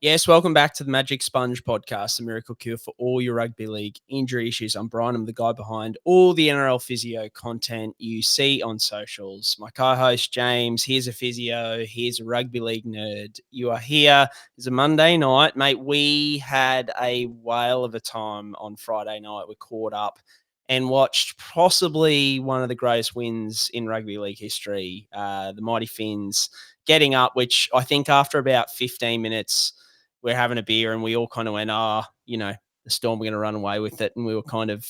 Yes, welcome back to the Magic Sponge podcast, a miracle cure for all your rugby league injury issues. I'm Brien. I'm the guy behind all the NRL Physio content you see on socials. My co-host, James, here's a physio, here's a rugby league nerd. You are here. It's a Monday night, mate. We had a whale of a time on Friday night. We caught up and watched possibly one of the greatest wins in rugby league history, the Mighty Finns getting up, which I think after about 15 minutes, we're having a beer and we all kind of went, the Storm were going to run away with it. And we were kind of,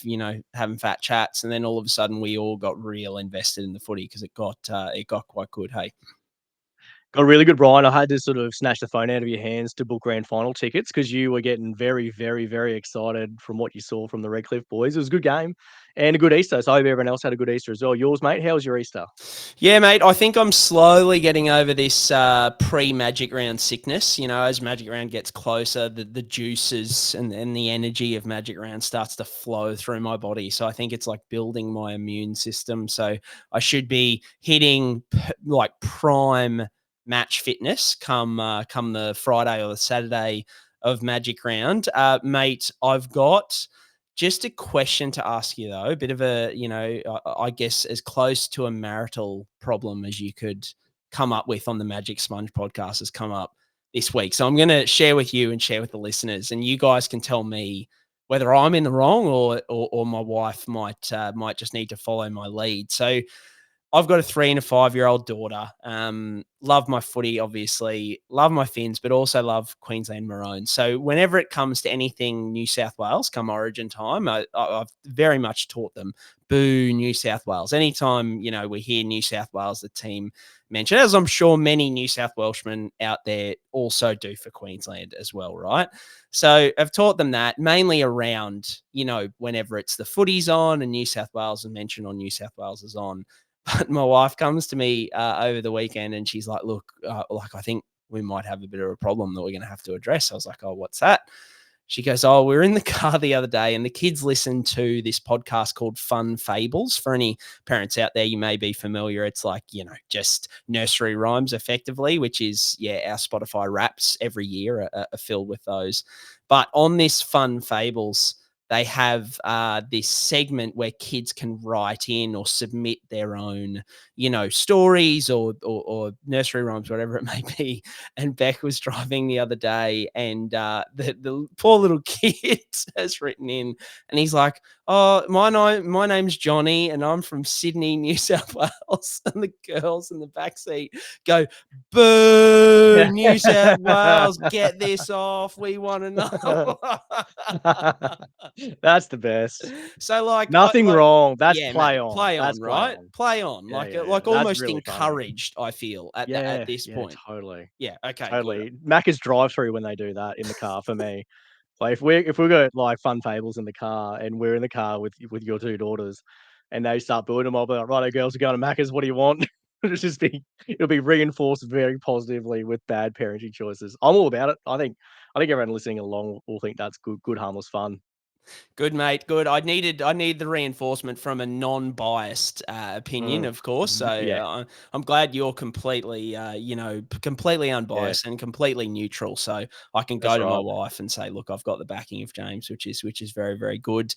having fat chats. And then all of a sudden we all got real invested in the footy because it got quite good. Hey. Got really good, Brian. I had to sort of snatch the phone out of your hands to book grand final tickets because you were getting very, very, very excited from what you saw from the Redcliffe boys. It was a good game and a good Easter. So I hope everyone else had a good Easter as well. Yours, mate? How was your Easter? Yeah, mate, I think I'm slowly getting over this pre-Magic Round sickness. As Magic Round gets closer, the juices and the energy of Magic Round starts to flow through my body. So I think it's like building my immune system. So I should be hitting like prime match fitness come the Friday or the Saturday of Magic Round. Mate, I've got just a question to ask you, though, a bit of a, I guess as close to a marital problem as you could come up with on the Magic Sponge podcast has come up this week. So I'm going to share with you and share with the listeners, and you guys can tell me whether I'm in the wrong or my wife might just need to follow my lead. So I've got a 3 and a 5-year-old daughter. Love my footy, obviously. Love my Finns, but also love Queensland Maroons. So whenever it comes to anything New South Wales, come Origin time, I've very much taught them, boo New South Wales. Anytime, we hear New South Wales, the team mentioned, as I'm sure many New South Welshmen out there also do for Queensland as well, right? So I've taught them that mainly around, whenever it's the footy's on and New South Wales is mentioned or New South Wales is on. But my wife comes to me over the weekend and she's like, look, I think we might have a bit of a problem that we're going to have to address. I was like, oh, what's that? She goes, oh, we were in the car the other day and the kids listened to this podcast called Fun Fables. For any parents out there, you may be familiar. It's like, just nursery rhymes effectively, which is, our Spotify raps every year are filled with those. But on this Fun Fables, they have this segment where kids can write in or submit their own, stories or nursery rhymes, whatever it may be. And Beck was driving the other day and the poor little kid has written in and he's like, oh, my name's Johnny and I'm from Sydney, New South Wales. And the girls in the backseat go, boo, New South Wales, get this off. We want to know. That's the best. So Nothing wrong. That's yeah, play mate, on. play on, That's play right? on. Play on, Yeah, yeah, like that's almost really funny. encouraged. I feel at this point. Totally. Yeah. Okay. Good. Totally. Macca's drive-through when they do that in the car for me. Like if we got like Fun Fables in the car and we're in the car with your two daughters and they start building them, I'll be like, righto, girls, are going to Macca's. What do you want? It'll be reinforced very positively with bad parenting choices. I'm all about it. I think everyone listening along will think that's good, harmless fun. Good, mate. Good. I need the reinforcement from a non-biased opinion, of course. So Yeah. I'm glad you're completely, completely Yeah, unbiased and completely neutral. So I can go that's to my right. wife and say, look, I've got the backing of James, which is very, very good.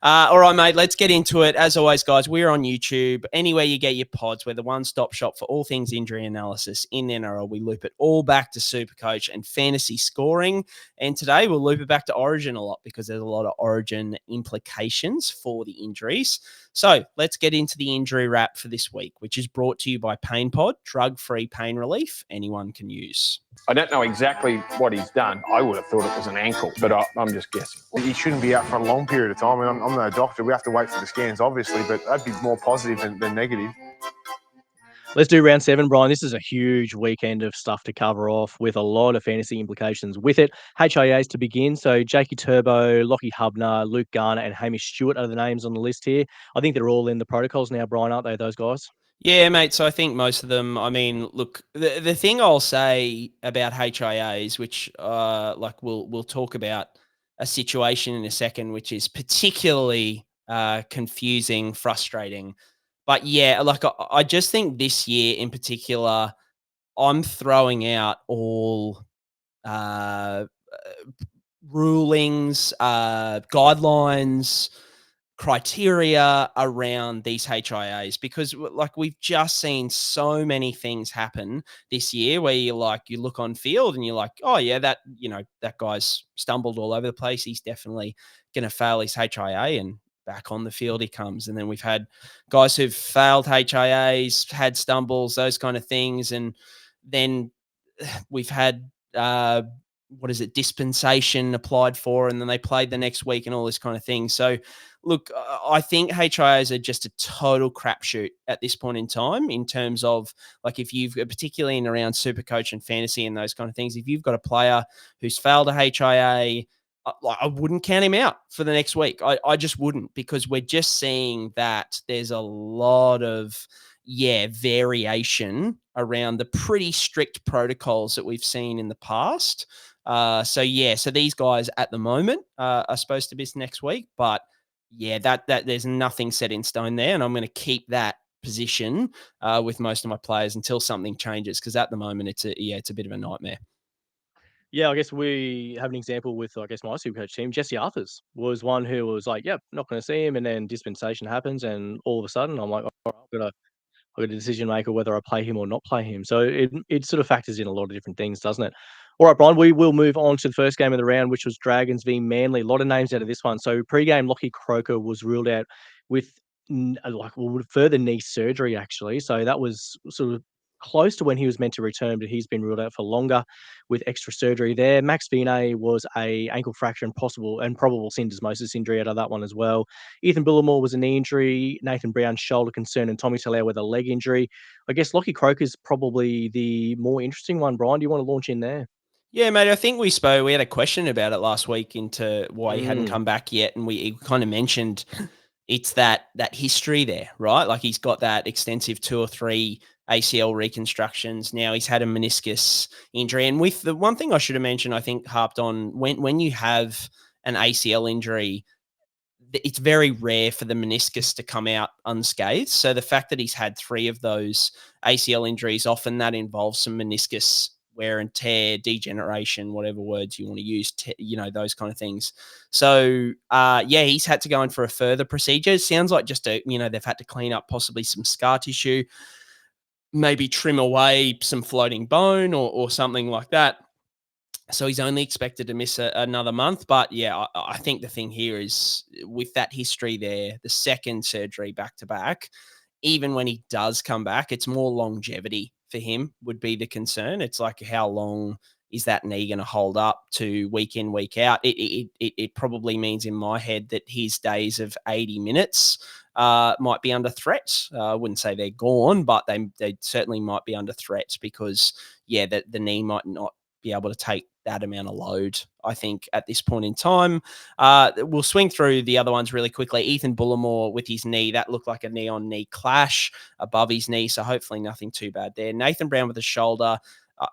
All right, mate. Let's get into it. As always, guys, we're on YouTube. Anywhere you get your pods, we're the one-stop shop for all things injury analysis in NRL. We loop it all back to SuperCoach and fantasy scoring. And today we'll loop it back to Origin a lot because there's a lot of Origin implications for the injuries. So let's get into the injury wrap for this week, which is brought to you by PainPod, drug-free pain relief anyone can use. I don't know exactly what he's done. I would have thought it was an ankle, but I'm just guessing. He shouldn't be out for a long period of time. I mean, I'm no doctor. We have to wait for the scans, obviously, but that'd be more positive than negative. Let's do round 7, Brian. This is a huge weekend of stuff to cover off with a lot of fantasy implications with it. HIAs to begin. So Jakey Turbo, Lockie Hubner, Luke Garner, and Hamish Stewart are the names on the list here. I think they're all in the protocols now, Brian, aren't they, those guys? Yeah, mate. So I think most of them, I mean, look, the thing I'll say about HIAs, which we'll talk about a situation in a second, which is particularly confusing, frustrating. But yeah, like I just think this year in particular, I'm throwing out all rulings, guidelines, criteria around these HIAs, because like we've just seen so many things happen this year where you look on field and you're like, oh yeah, that guy's stumbled all over the place. He's definitely going to fail his HIA, and back on the field he comes. And then we've had guys who've failed HIAs, had stumbles, those kind of things. And then we've had, dispensation applied for, and then they played the next week and all this kind of thing. So look, I think HIAs are just a total crapshoot at this point in time, in terms of like, if you've, particularly in around SuperCoach and fantasy and those kind of things, if you've got a player who's failed a HIA, I wouldn't count him out for the next week. I just wouldn't, because we're just seeing that there's a lot of variation around the pretty strict protocols that we've seen in the past. So these guys at the moment are supposed to miss next week, but that there's nothing set in stone there, and I'm going to keep that position with most of my players until something changes, because at the moment it's a bit of a nightmare. Yeah, I guess we have an example with, I guess, my Supercoach team. Jesse Arthurs was one who was like, yep, not going to see him. And then dispensation happens. And all of a sudden, I'm like, all right, I've got a decision maker whether I play him or not play him. So it sort of factors in a lot of different things, doesn't it? All right, Brian, we will move on to the first game of the round, which was Dragons v Manly. A lot of names out of this one. So pre-game, Lachlan Croker was ruled out with further knee surgery, actually. So that was sort of close to when he was meant to return, but he's been ruled out for longer with extra surgery there. Max Feagai was a ankle fracture and probable syndesmosis injury out of that one as well. Ethan Bullemor was a knee injury, Nathan Brown's shoulder concern, and Tommy Talau with a leg injury. I guess Lachlan Croker's probably the more interesting one. Brian, do you want to launch in there? Yeah, mate, I think we had a question about it last week into why he hadn't come back yet, and we kind of mentioned it's that history there, right? Like, he's got that extensive 2 or 3 ACL reconstructions. Now he's had a meniscus injury. And with the one thing I should have mentioned, I think harped on, when you have an ACL injury, it's very rare for the meniscus to come out unscathed. So the fact that he's had 3 of those ACL injuries, often that involves some meniscus wear and tear, degeneration, whatever words you want to use, those kind of things. So, he's had to go in for a further procedure. It sounds like just they've had to clean up possibly some scar tissue, maybe trim away some floating bone or something like that. So he's only expected to miss another month. But I think the thing here is, with that history there, the second surgery back to back, even when he does come back, it's more longevity for him would be the concern. It's like, how long is that knee going to hold up to week in, week out? It probably means in my head that his days of 80 minutes might be under threat. I wouldn't say they're gone, but they certainly might be under threat, because the knee might not be able to take that amount of load, I think, at this point in time. We'll swing through the other ones really quickly. Ethan Bullemor with his knee, that looked like a knee-on-knee clash above his knee, so hopefully nothing too bad there. Nathan Brown with the shoulder,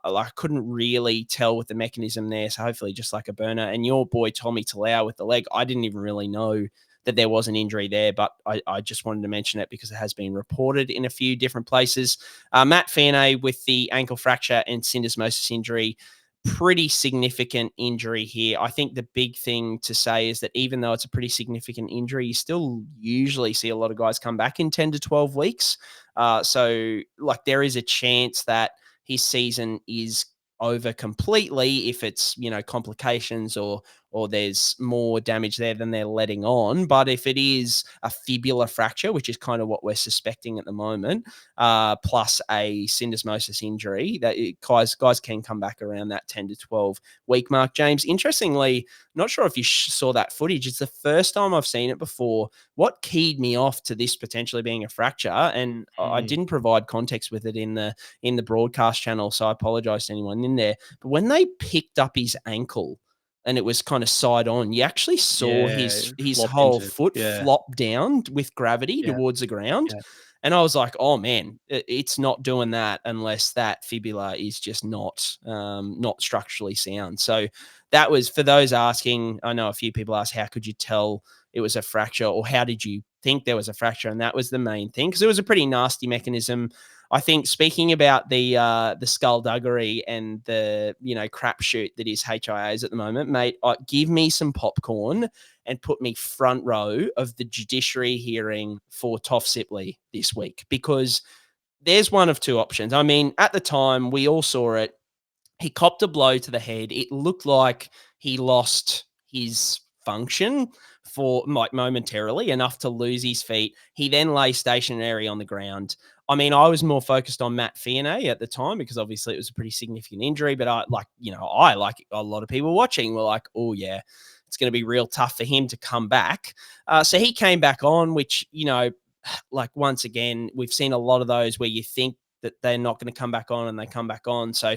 I couldn't really tell with the mechanism there, so hopefully just like a burner. And your boy Tommy Talau with the leg, I didn't even really know that there was an injury there, but I just wanted to mention it because it has been reported in a few different places. Matt Feagai with the ankle fracture and syndesmosis injury, pretty significant injury here. I think the big thing to say is that even though it's a pretty significant injury, you still usually see a lot of guys come back in 10 to 12 weeks. So there is a chance that his season is over completely if it's, complications or there's more damage there than they're letting on. But if it is a fibular fracture, which is kind of what we're suspecting at the moment, plus a syndesmosis injury, that guys can come back around that 10 to 12 week mark. James, interestingly, not sure if you saw that footage. It's the first time I've seen it before. What keyed me off to this potentially being a fracture, and I didn't provide context with it in the broadcast channel, so I apologize to anyone in there. But when they picked up his ankle, and it was kind of side on, you actually saw his whole foot flop down with gravity towards the ground. Yeah. And I was like, oh man, it's not doing that unless that fibula is just not structurally sound. So that was, for those asking, I know a few people asked, how could you tell it was a fracture, or how did you think there was a fracture? And that was the main thing, because it was a pretty nasty mechanism. I think speaking about the skullduggery and the crapshoot that is HIAs at the moment, mate, give me some popcorn and put me front row of the judiciary hearing for Toff Sipley this week, because there's one of two options. I mean, at the time we all saw it. He copped a blow to the head. It looked like he lost his function for momentarily enough to lose his feet. He then lay stationary on the ground. I mean, I was more focused on Matt Feagai at the time because obviously it was a pretty significant injury. But I like a lot of people watching were like, oh yeah, it's going to be real tough for him to come back. So he came back on, which, like once again, we've seen a lot of those where you think that they're not going to come back on and they come back on. So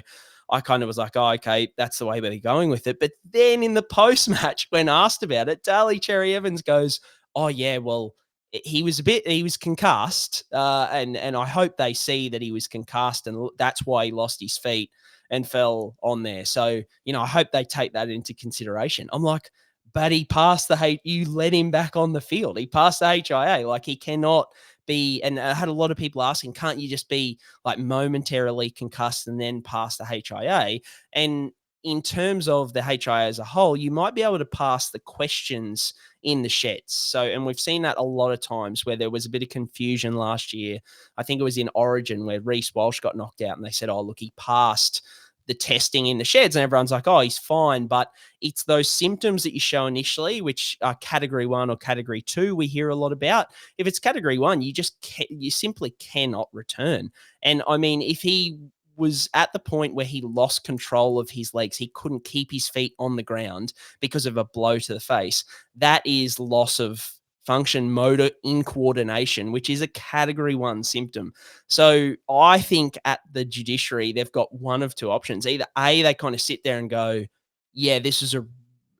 I kind of was like, oh, okay, that's the way they're going with it. But then in the post-match, when asked about it, Daly Cherry Evans goes, oh, yeah, well, he was concussed. And I hope they see that he was concussed and that's why he lost his feet and fell on there. So, I hope they take that into consideration. I'm like, but he passed you let him back on the field. He passed the HIA. Like, he cannot be, and I had a lot of people asking, can't you just be like momentarily concussed and then pass the HIA? And in terms of the HIA as a whole, you might be able to pass the questions in the sheds. So, and we've seen that a lot of times where there was a bit of confusion last year. I think it was in Origin where Reece Walsh got knocked out and they said, oh, look, he passed the testing in the sheds, and everyone's like, oh, he's fine. But it's those symptoms that you show initially, which are category 1 or category 2, we hear a lot about. If it's category 1, you simply cannot return. And I mean, if he was at the point where he lost control of his legs, he couldn't keep his feet on the ground because of a blow to the face, that is loss of function, motor incoordination, which is a category 1 symptom. So I think at the judiciary, they've got one of two options. Either A, they kind of sit there and go, yeah, this is a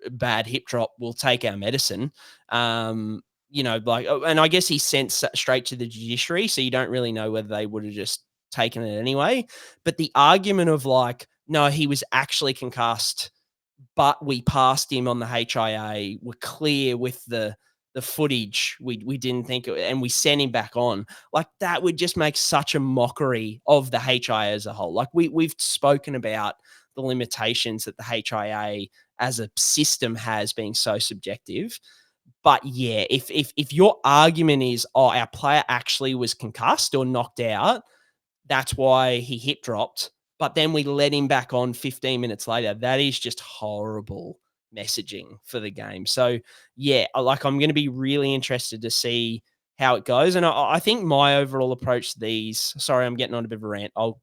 bad hip drop, we'll take our medicine. And I guess he sent straight to the judiciary, so you don't really know whether they would have just taken it anyway. But the argument of like, no, he was actually concussed, but we passed him on the HIA, we're clear with the footage, we didn't think it, and we sent him back on, like that would just make such a mockery of the HIA as a whole. Like we've spoken about the limitations that the HIA as a system has, being so subjective. But yeah, if your argument is, oh, our player actually was concussed or knocked out, that's why he hip dropped, but then we let him back on 15 minutes later, that is just horrible messaging for the game. So yeah, like I'm going to be really interested to see how it goes. And I think my overall approach to these, sorry, I'm getting on a bit of a rant, I'll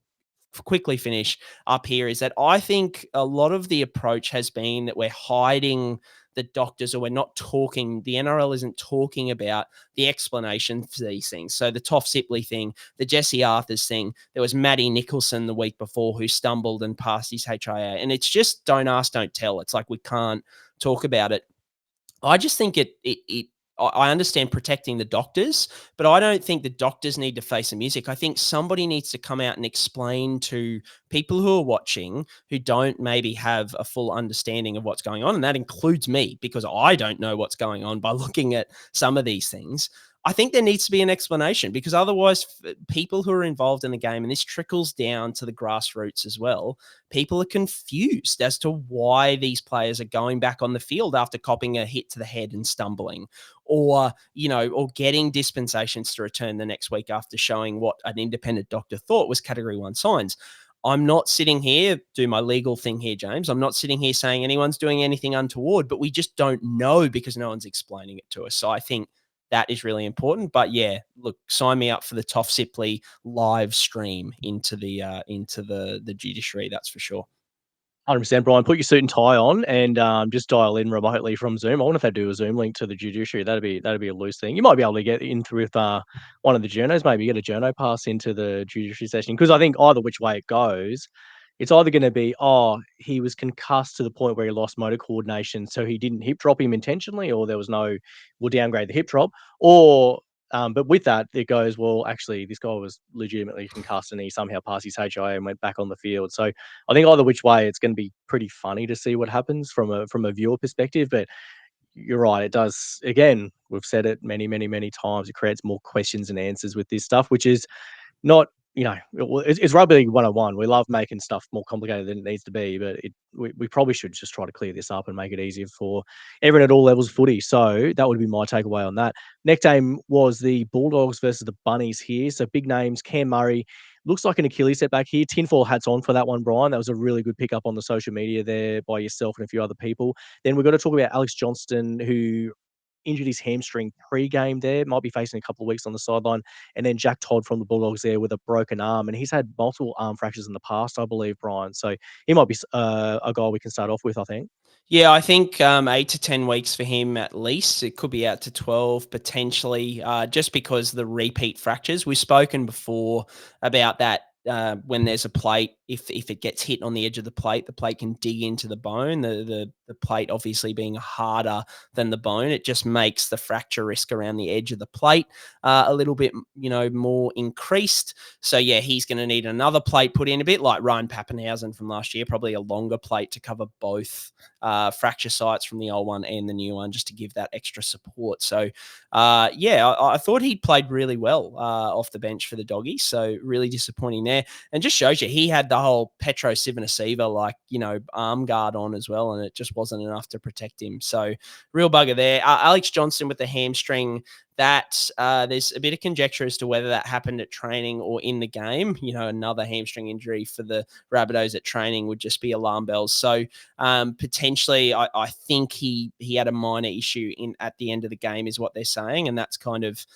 quickly finish up here, is that I think a lot of the approach has been that we're hiding the doctors, or we're not talking, the NRL isn't talking about the explanation for these things. So the Toff Sipley thing, the Jesse Arthurs thing, there was Matty Nicholson the week before who stumbled and passed his HIA. And it's just don't ask, don't tell. It's like we can't talk about it. I just think I understand protecting the doctors, but I don't think the doctors need to face the music. I think somebody needs to come out and explain to people who are watching who don't maybe have a full understanding of what's going on. And that includes me, because I don't know what's going on by looking at some of these things. I think there needs to be an explanation, because otherwise people who are involved in the game, and this trickles down to the grassroots as well, people are confused as to why these players are going back on the field after copping a hit to the head and stumbling, or getting dispensations to return the next week after showing what an independent doctor thought was category 1 signs. I'm not sitting here, do my legal thing here, James. I'm not sitting here saying anyone's doing anything untoward, but we just don't know because no one's explaining it to us. So I think that is really important. But yeah, look, sign me up for the Toff Sipley live stream into the judiciary. That's for sure. 100%, Brien. Put your suit and tie on and just dial in remotely from Zoom. I wonder if they do a Zoom link to the judiciary. That'd be a loose thing. You might be able to get in with one of the journos. Maybe get a journo pass into the judiciary session, because I think either which way it goes, it's either going to be, oh, he was concussed to the point where he lost motor coordination, so he didn't hip drop him intentionally, or there was no, we'll downgrade the hip drop, or but with that, it goes, well, actually, this guy was legitimately concussed and he somehow passed his HIA and went back on the field. So I think either which way, it's going to be pretty funny to see what happens from a viewer perspective. But you're right, it does. Again, we've said it many, many, many times. It creates more questions and answers with this stuff, which is not it's rugby league 101. We love making stuff more complicated than it needs to be, but we probably should just try to clear this up and make it easier for everyone at all levels of footy. So that would be my takeaway on that. Next game was the Bulldogs versus the Bunnies here. So big names, Cam Murray. Looks like an Achilles setback here. Tinfoil hats on for that one, Brien. That was a really good pickup on the social media there by yourself and a few other people. Then we've got to talk about Alex Johnston, who injured his hamstring pre-game there, might be facing a couple of weeks on the sideline. And then Jack Todd from the Bulldogs there with a broken arm. And he's had multiple arm fractures in the past, I believe, Brien. So he might be a guy we can start off with, I think. Yeah, I think 8 to 10 weeks for him at least. It could be out to 12 potentially, just because the repeat fractures. We've spoken before about that. When there's a plate, if it gets hit on the edge of the plate can dig into the bone. The plate obviously being harder than the bone, it just makes the fracture risk around the edge of the plate a little bit, more increased. So yeah, he's going to need another plate put in, a bit like Ryan Pappenhausen from last year, probably a longer plate to cover both fracture sites from the old one and the new one, just to give that extra support. So I thought he played really well off the bench for the Doggies. So really disappointing there. And just shows you he had the whole Petro Civoniceva arm guard on as well, and it just wasn't enough to protect him. So real bugger there. Alex Johnston with the hamstring, that there's a bit of conjecture as to whether that happened at training or in the game. Another hamstring injury for the Rabbitohs at training would just be alarm bells. So potentially I think he had a minor issue at the end of the game is what they're saying, and that's kind of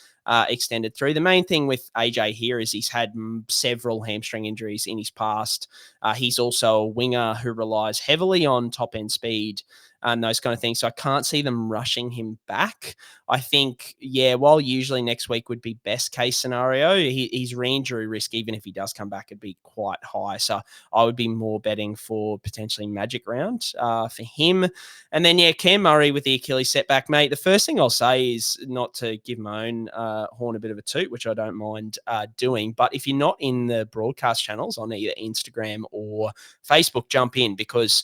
extended through. The main thing with AJ here is he's had several hamstring injuries in his past. He's also a winger who relies heavily on top end speed and those kind of things. So I can't see them rushing him back. I think, while usually next week would be best case scenario, his re-injury risk, even if he does come back, would be quite high. So I would be more betting for potentially Magic Round for him. And then, Cam Murray with the Achilles setback, mate. The first thing I'll say is not to give my own horn a bit of a toot, which I don't mind doing. But if you're not in the broadcast channels on either Instagram or Facebook, jump in, because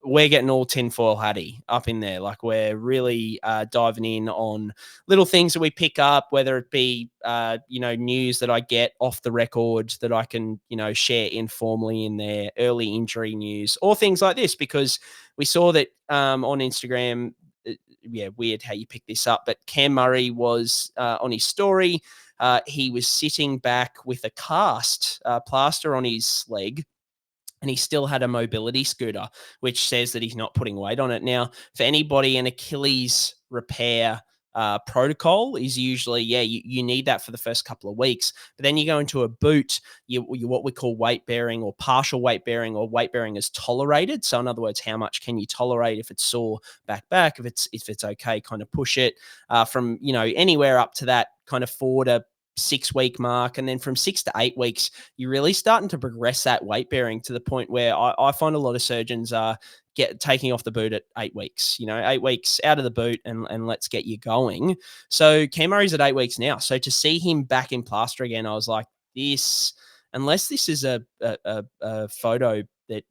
we're getting all tinfoil hatty up in there. Like, we're really diving in on little things that we pick up, whether it be, news that I get off the record that I can, share informally in there, early injury news, or things like this, because we saw that on Instagram. Weird how you pick this up, but Cam Murray was on his story. He was sitting back with a cast plaster on his leg, and he still had a mobility scooter, which says that he's not putting weight on it. Now, for anybody, an Achilles repair protocol is usually, you need that for the first couple of weeks. But then you go into a boot, you what we call weight bearing or partial weight bearing, or weight bearing is tolerated. So in other words, how much can you tolerate? If it's sore, back, if it's okay, kind of push it from, anywhere up to that kind of 4 to 6 week mark. And then from 6 to 8 weeks, you're really starting to progress that weight bearing to the point where I find a lot of surgeons are taking off the boot at 8 weeks, 8 weeks out of the boot and let's get you going. So Cam Murray's at 8 weeks now. So to see him back in plaster again, I was like, unless this is a photo that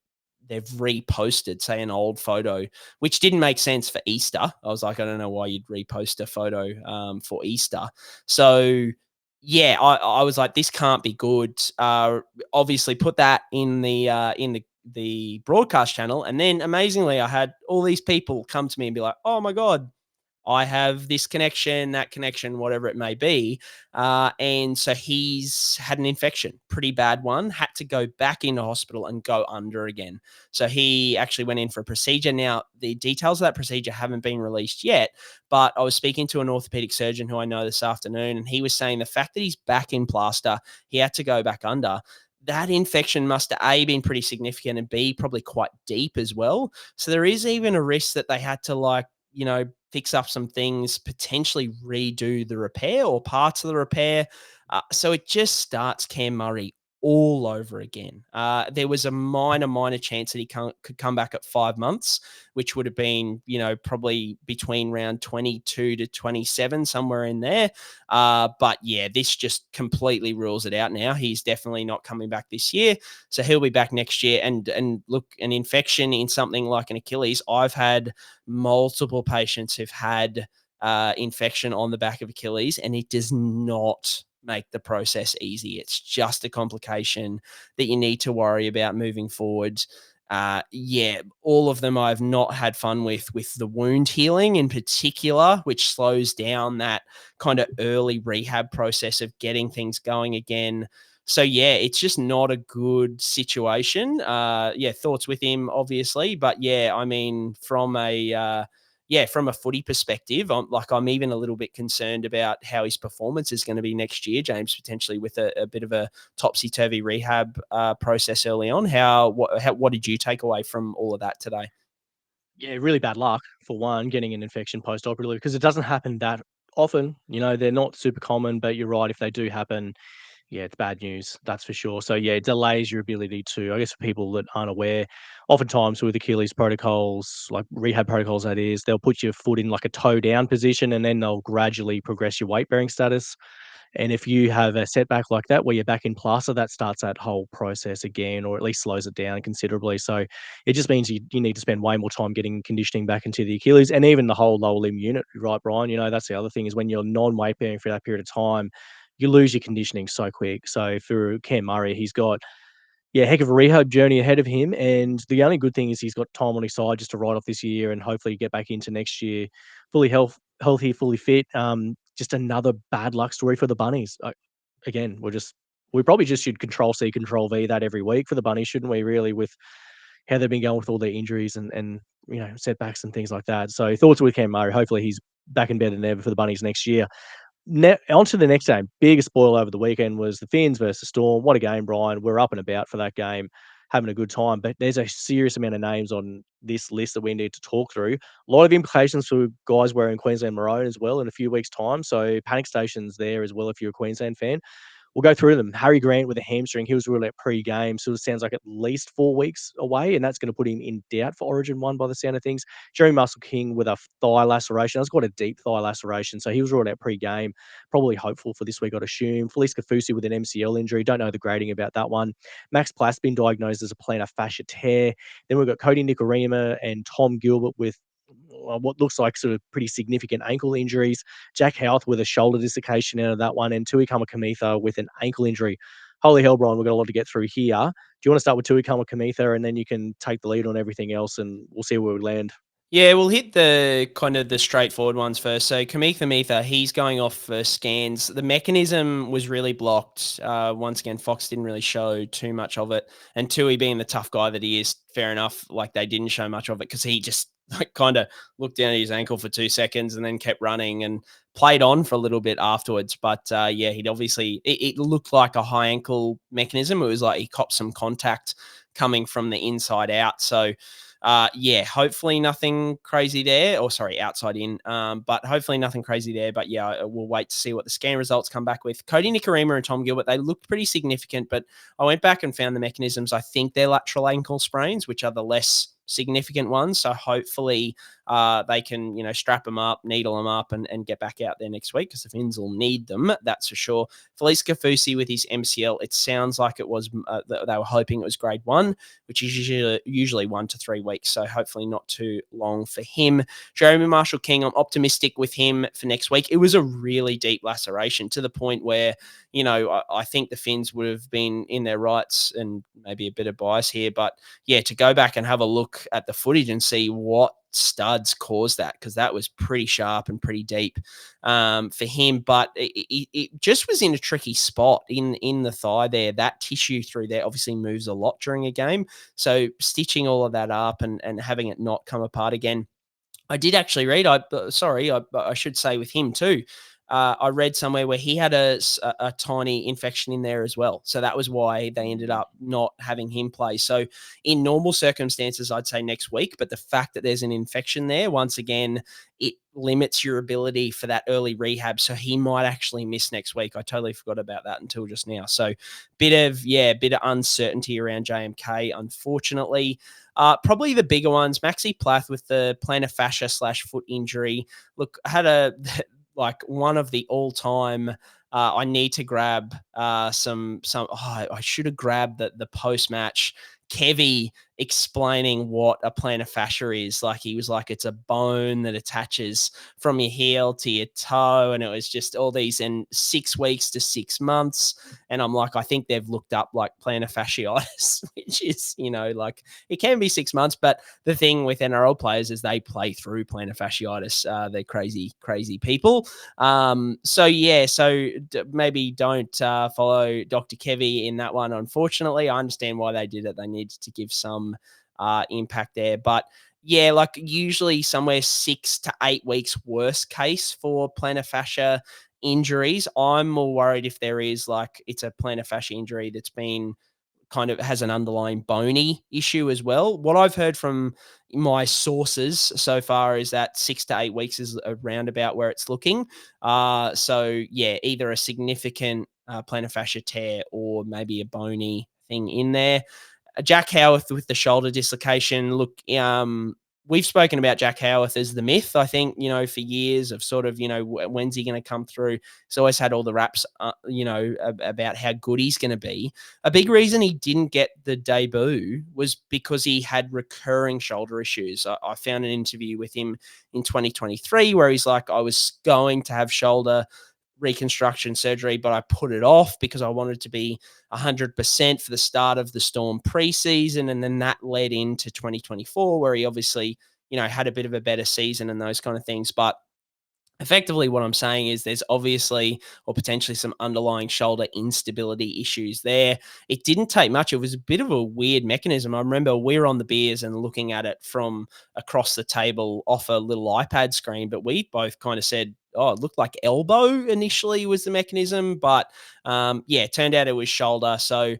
they've reposted, say an old photo, which didn't make sense for Easter. I was like, I don't know why you'd repost a photo for Easter. So I was like, this can't be good. Obviously put that in the broadcast channel. And then amazingly, I had all these people come to me and be like, oh my God, I have this connection, that connection, whatever it may be. And so he's had an infection, pretty bad one, had to go back into hospital and go under again. So he actually went in for a procedure. Now, the details of that procedure haven't been released yet, but I was speaking to an orthopedic surgeon who I know this afternoon, and he was saying the fact that he's back in plaster, he had to go back under. That infection must have A, been pretty significant, and B, probably quite deep as well. So there is even a risk that they had to fix up some things, potentially redo the repair or parts of the repair. So it just starts Cam Murray all over again. There was a minor chance that he could come back at 5 months, which would have been, probably between round 22 to 27, somewhere in there. But this just completely rules it out now. He's definitely not coming back this year. So he'll be back next year. And look, an infection in something like an Achilles, I've had multiple patients who've had infection on the back of Achilles, and it does not make the process easy. It's just a complication that you need to worry about moving forward. All of them I've not had fun with the wound healing in particular, which slows down that kind of early rehab process of getting things going again. So it's just not a good situation. Thoughts with him, obviously, but I mean, from a footy perspective, I'm even a little bit concerned about how his performance is going to be next year, James, potentially with a bit of a topsy-turvy rehab process early on. What did you take away from all of that today? Yeah, really bad luck, for one, getting an infection post-operatively, because it doesn't happen that often. They're not super common, but you're right, if they do happen, it's bad news, that's for sure. So, it delays your ability to, I guess, for people that aren't aware, oftentimes with Achilles protocols, like rehab protocols, that is, they'll put your foot in like a toe down position and then they'll gradually progress your weight bearing status. And if you have a setback like that, where you're back in plaster, that starts that whole process again, or at least slows it down considerably. So it just means you need to spend way more time getting conditioning back into the Achilles and even the whole lower limb unit, right, Brien? That's the other thing, is when you're non-weight bearing for that period of time, you lose your conditioning so quick. So for Cam Murray, he's got heck of a rehab journey ahead of him. And the only good thing is he's got time on his side just to ride off this year and hopefully get back into next year fully healthy, fully fit. Just another bad luck story for the Bunnies. Again, we probably just should Control C, Control V that every week for the Bunnies, shouldn't we, really, with how they've been going with all their injuries and setbacks and things like that. So thoughts with Cam Murray. Hopefully he's back in better than ever for the Bunnies next year. On to the next game. Biggest spoil over the weekend was the Finns versus Storm. What a game, Brien. We're up and about for that game, having a good time. But there's a serious amount of names on this list that we need to talk through. A lot of implications for guys wearing Queensland maroon as well in a few weeks' time. So panic stations there as well if you're a Queensland fan. We'll go through them. Harry Grant with a hamstring. He was ruled out pre-game, so it sounds like at least 4 weeks away, and that's going to put him in doubt for Origin 1 by the sound of things. Jeremy Muscle-King with a thigh laceration. That's quite a deep thigh laceration, so he was ruled out pre-game. Probably hopeful for this week, I'd assume. Felise Kaufusi with an MCL injury. Don't know the grading about that one. Max Plath been diagnosed as a plantar fascia tear. Then we've got Kodi Nikorima and Tom Gilbert with what looks like sort of pretty significant ankle injuries. Jack Houth with a shoulder dislocation out of that one, and Tui Kamikamica with an ankle injury. Holy hell, Brian, we've got a lot to get through here. Do you want to start with Tui Kamikamica, and then you can take the lead on everything else, and we'll see where we land? Yeah, we'll hit the kind of the straightforward ones first. So Kamikamica, he's going off for scans. The mechanism was really blocked. Once again, Fox didn't really show too much of it. And Tui, being the tough guy that he is, fair enough, like they didn't show much of it because he just kind of looked down at his ankle for 2 seconds and then kept running and played on for a little bit afterwards. But he'd obviously, it looked like a high ankle mechanism. It was like he copped some contact coming from the inside out. So hopefully nothing crazy there, or sorry, outside in, but hopefully nothing crazy there. But we'll wait to see what the scan results come back with. Kodi Nikorima and Tom Gilbert, they looked pretty significant, but I went back and found the mechanisms. I think they're lateral ankle sprains, which are the less significant ones. So hopefully they can, strap them up, needle them up and get back out there next week because the Finns will need them. That's for sure. Felise Kaufusi with his MCL, it sounds like it was, they were hoping it was grade 1, which is usually 1 to 3 weeks. So hopefully not too long for him. Jeremy Marshall-King, I'm optimistic with him for next week. It was a really deep laceration to the point where, I think the Finns would have been in their rights, and maybe a bit of bias here, but to go back and have a look at the footage and see what studs caused that, because that was pretty sharp and pretty deep for him. But it just was in a tricky spot in the thigh there. That tissue through there obviously moves a lot during a game. So stitching all of that up and having it not come apart again. I did actually read, I should say with him too, I read somewhere where he had a tiny infection in there as well. So that was why they ended up not having him play. So in normal circumstances, I'd say next week. But the fact that there's an infection there, once again, it limits your ability for that early rehab. So he might actually miss next week. I totally forgot about that until just now. So bit of uncertainty around JMK, unfortunately. Probably the bigger ones, Maxi Plath with the plantar fascia / foot injury. Look, I had one of the all-time. I need to grab I should have grabbed the post-match Kevy explaining what a plantar fascia is. Like he was like, it's a bone that attaches from your heel to your toe. And it was just all these in 6 weeks to 6 months. And I'm like, I think they've looked up like plantar fasciitis, which is, like it can be 6 months. But the thing with NRL players is they play through plantar fasciitis. They're crazy, crazy people. So maybe don't follow Dr. Kevy in that one. Unfortunately, I understand why they did it. They needed to give some impact there, but yeah, like usually somewhere 6 to 8 weeks worst case for plantar fascia injuries. I'm more worried if there is like it's a plantar fascia injury that's been kind of has an underlying bony issue as well. What I've heard from my sources so far is that 6 to 8 weeks is around about where it's looking. So yeah, either a significant plantar fascia tear or maybe a bony thing in there. Jack Howarth with the shoulder dislocation. Look, we've spoken about Jack Howarth as the myth, I think, for years of sort of, when's he going to come through? He's always had all the raps, about how good he's going to be. A big reason he didn't get the debut was because he had recurring shoulder issues. I found an interview with him in 2023 where he's like, I was going to have shoulder reconstruction surgery, but I put it off because I wanted to be 100% for the start of the Storm preseason. And then that led into 2024, where he obviously, had a bit of a better season and those kind of things. But effectively what I'm saying is there's obviously or potentially some underlying shoulder instability issues there. It didn't take much. It was a bit of a weird mechanism. I remember we were on the beers and looking at it from across the table off a little iPad screen, but we both kind of said, oh, it looked like elbow initially was the mechanism, but it turned out it was shoulder. So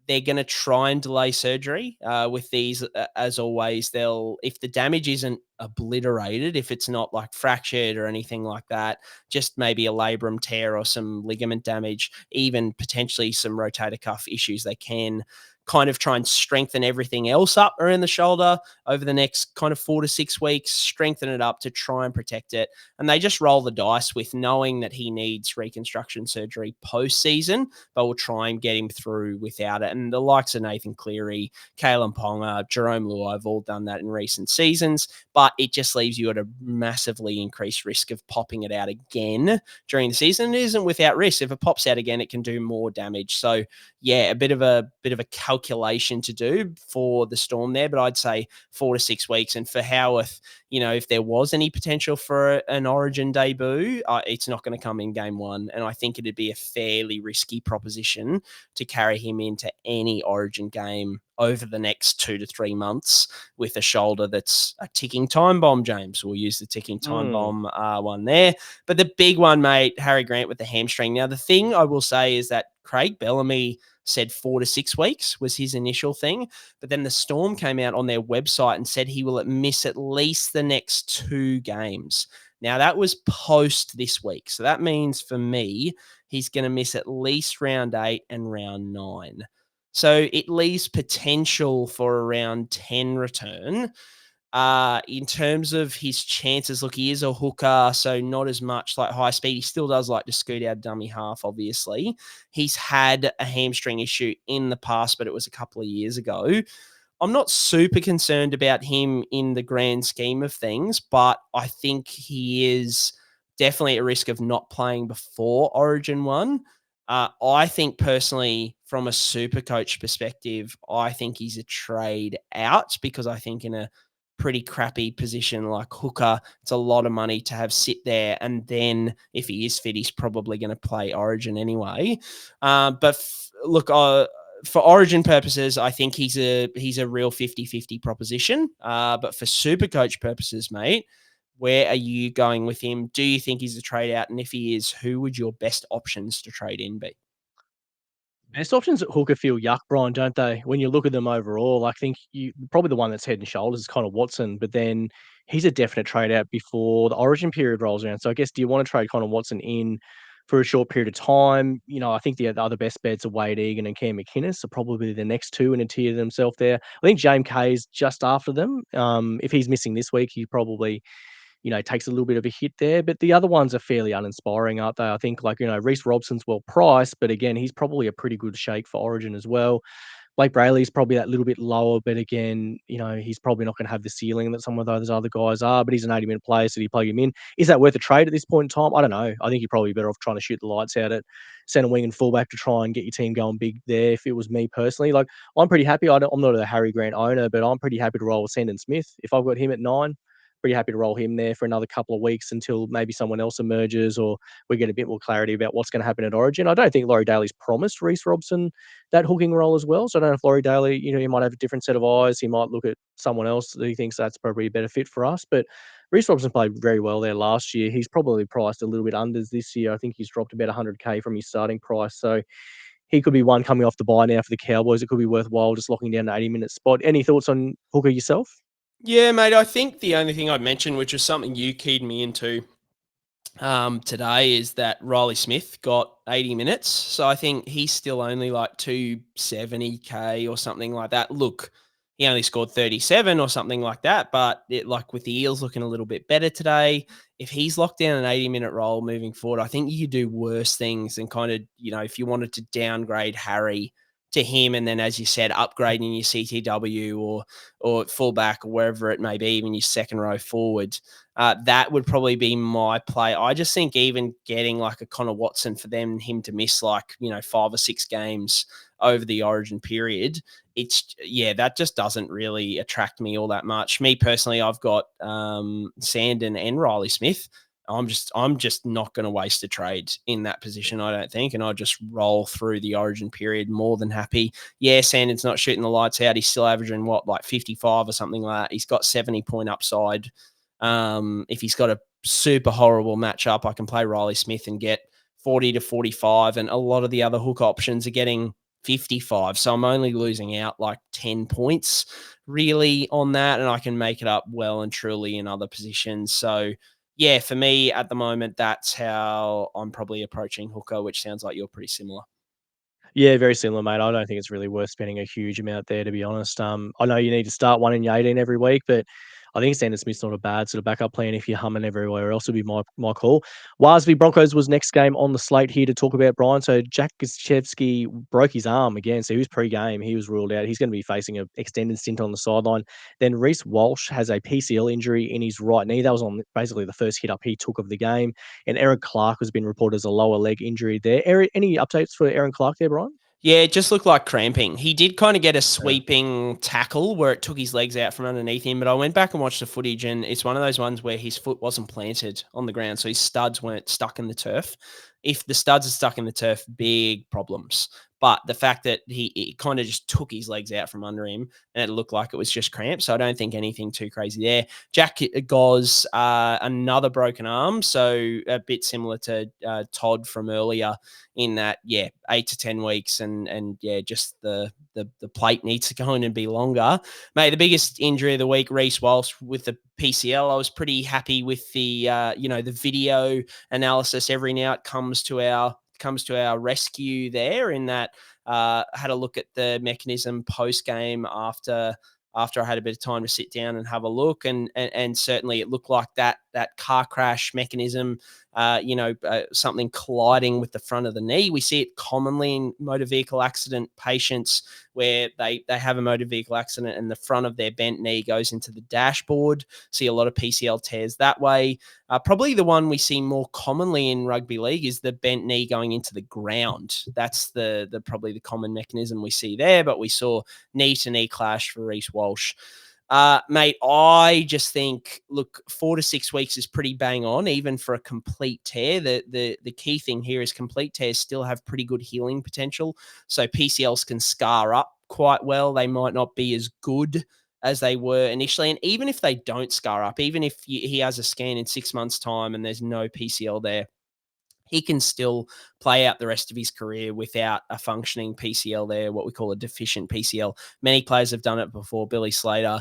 they're going to try and delay surgery with these. As always, if the damage isn't obliterated, if it's not like fractured or anything like that, just maybe a labrum tear or some ligament damage, even potentially some rotator cuff issues, they can kind of try and strengthen everything else up around the shoulder over the next kind of 4 to 6 weeks, strengthen it up to try and protect it. And they just roll the dice with knowing that he needs reconstruction surgery post-season, but will try and get him through without it. And the likes of Nathan Cleary, Kalen Ponga, Jerome Luai have all done that in recent seasons, but it just leaves you at a massively increased risk of popping it out again during the season. It isn't without risk. If it pops out again, it can do more damage. So yeah, a bit of a calculation to do for the Storm there, but I'd say 4 to 6 weeks. And for Howarth, if there was any potential for an Origin debut, it's not going to come in game one. And I think it'd be a fairly risky proposition to carry him into any Origin game over the next 2 to 3 months with a shoulder that's a ticking time bomb, James. We'll use the ticking time bomb one there. But the big one, mate, Harry Grant with the hamstring. Now, the thing I will say is that Craig Bellamy said 4 to 6 weeks was his initial thing. But then the Storm came out on their website and said he will miss at least the next 2 games. Now, that was post this week. So that means for me, he's going to miss at least round 8 and round 9. So it leaves potential for a round 10 return. In terms of his chances, look, he is a hooker, so not as much like high speed. He still does like to scoot out dummy half, obviously. He's had a hamstring issue in the past, but it was a couple of years ago. I'm not super concerned about him in the grand scheme of things, but I think he is definitely at risk of not playing before Origin 1. I think personally, from a SuperCoach perspective, I think he's a trade out because I think in a pretty crappy position like hooker, it's a lot of money to have sit there. And then if he is fit, he's probably going to play Origin anyway. For Origin purposes, I think he's a real 50-50 proposition. But for SuperCoach purposes, mate, where are you going with him? Do you think he's a trade out? And if he is, who would your best options to trade in be? Best options at hooker feel yuck, Brien, don't they? When you look at them overall, I think probably the one that's head and shoulders is kind of Watson, but then he's a definite trade out before the Origin period rolls around. So I guess, do you want to trade Connor Watson in for a short period of time? I think the other best bets are Wade Egan and Cam McInnes are probably the next two in a tier themselves there. I think James Kay's just after them. If he's missing this week, he probably takes a little bit of a hit there. But the other ones are fairly uninspiring, aren't they? I think Reece Robson's well priced, but again, he's probably a pretty good shake for Origin as well. Blake Brayley's probably that little bit lower, but again, he's probably not going to have the ceiling that some of those other guys are, but he's an 80-minute player, so you plug him in. Is that worth a trade at this point in time? I don't know. I think you're probably better off trying to shoot the lights out at centre wing and fullback to try and get your team going big there. If it was me personally, like, I'm pretty happy. I'm not a Harry Grant owner, but I'm pretty happy to roll with Sandon Smith. If I've got him at 9, pretty happy to roll him there for another couple of weeks until maybe someone else emerges or we get a bit more clarity about what's going to happen at Origin. I don't think Laurie Daly's promised Reece Robson that hooking role as well. So I don't know if Laurie Daly, he might have a different set of eyes. He might look at someone else that he thinks that's probably a better fit for us. But Reece Robson played very well there last year. He's probably priced a little bit unders this year. I think he's dropped about 100K from his starting price. So he could be one coming off the bye now for the Cowboys. It could be worthwhile just locking down an 80-minute spot. Any thoughts on hooker yourself? Yeah, mate, I think the only thing I'd mention, which is something you keyed me into today, is that Riley Smith got 80 minutes. So I think he's still only like 270K or something like that. Look, he only scored 37 or something like that, but like with the Eels looking a little bit better today, if he's locked down an 80-minute role moving forward, I think you could do worse things and kind of, if you wanted to downgrade Harry to him, and then, as you said, upgrading your CTW or fullback or wherever it may be, even your second row forward, that would probably be my play. I just think even getting like a Connor Watson for him to miss like 5 or 6 games over the Origin period, that just doesn't really attract me all that much. Me personally, I've got Sandon and Riley Smith. I'm just not going to waste a trade in that position, I don't think, and I just roll through the Origin period more than happy. Yeah, Sandon's not shooting the lights out. He's still averaging like 55 or something like that. He's got 70-point upside. If he's got a super horrible matchup, I can play Riley Smith and get 40 to 45, and a lot of the other hook options are getting 55. So I'm only losing out like 10 points really on that, and I can make it up well and truly in other positions. So yeah, for me at the moment, that's how I'm probably approaching hooker, which sounds like you're pretty similar. Yeah, very similar, mate. I don't think it's really worth spending a huge amount there, to be honest. I know you need to start one in your 18 every week, but I think Sandon Smith's not a bad sort of backup plan if you're humming everywhere else would be my call. Waz v Broncos was next game on the slate here to talk about, Brien. So Jack Gosiewski broke his arm again, so he was pre-game. He was ruled out. He's going to be facing an extended stint on the sideline. Then Reece Walsh has a PCL injury in his right knee. That was on basically the first hit up he took of the game. And Aaron Clark has been reported as a lower leg injury there. Any updates for Aaron Clark there, Brien? Yeah, it just looked like cramping. He did kind of get a sweeping tackle where it took his legs out from underneath him, but I went back and watched the footage, and it's one of those ones where his foot wasn't planted on the ground, so his studs weren't stuck in the turf. If the studs are stuck in the turf, big problems. But the fact that he kind of just took his legs out from under him, and it looked like it was just cramp, so I don't think anything too crazy there. Jack Goz, another broken arm, so a bit similar to Todd from earlier in that, 8 to 10 weeks, and just the plate needs to go in and be longer. Mate, the biggest injury of the week, Reece Walsh with the PCL. I was pretty happy with the the video analysis. Every now it comes to our rescue there, in that had a look at the mechanism post game after I had a bit of time to sit down and have a look, and certainly it looked like that car crash mechanism, something colliding with the front of the knee. We see it commonly in motor vehicle accident patients where they have a motor vehicle accident and the front of their bent knee goes into the dashboard. See a lot of PCL tears that way. Probably the one we see more commonly in rugby league is the bent knee going into the ground. That's the probably the common mechanism we see there, but we saw knee-to-knee clash for Reece Walsh. Mate, I just think, look, 4 to 6 weeks is pretty bang on, even for a complete tear. The key thing here is complete tears still have pretty good healing potential. So PCLs can scar up quite well. They might not be as good as they were initially. And even if they don't scar up, even if he has a scan in 6 months' time and there's no PCL there, he can still play out the rest of his career without a functioning PCL there, what we call a deficient PCL. Many players have done it before. Billy Slater,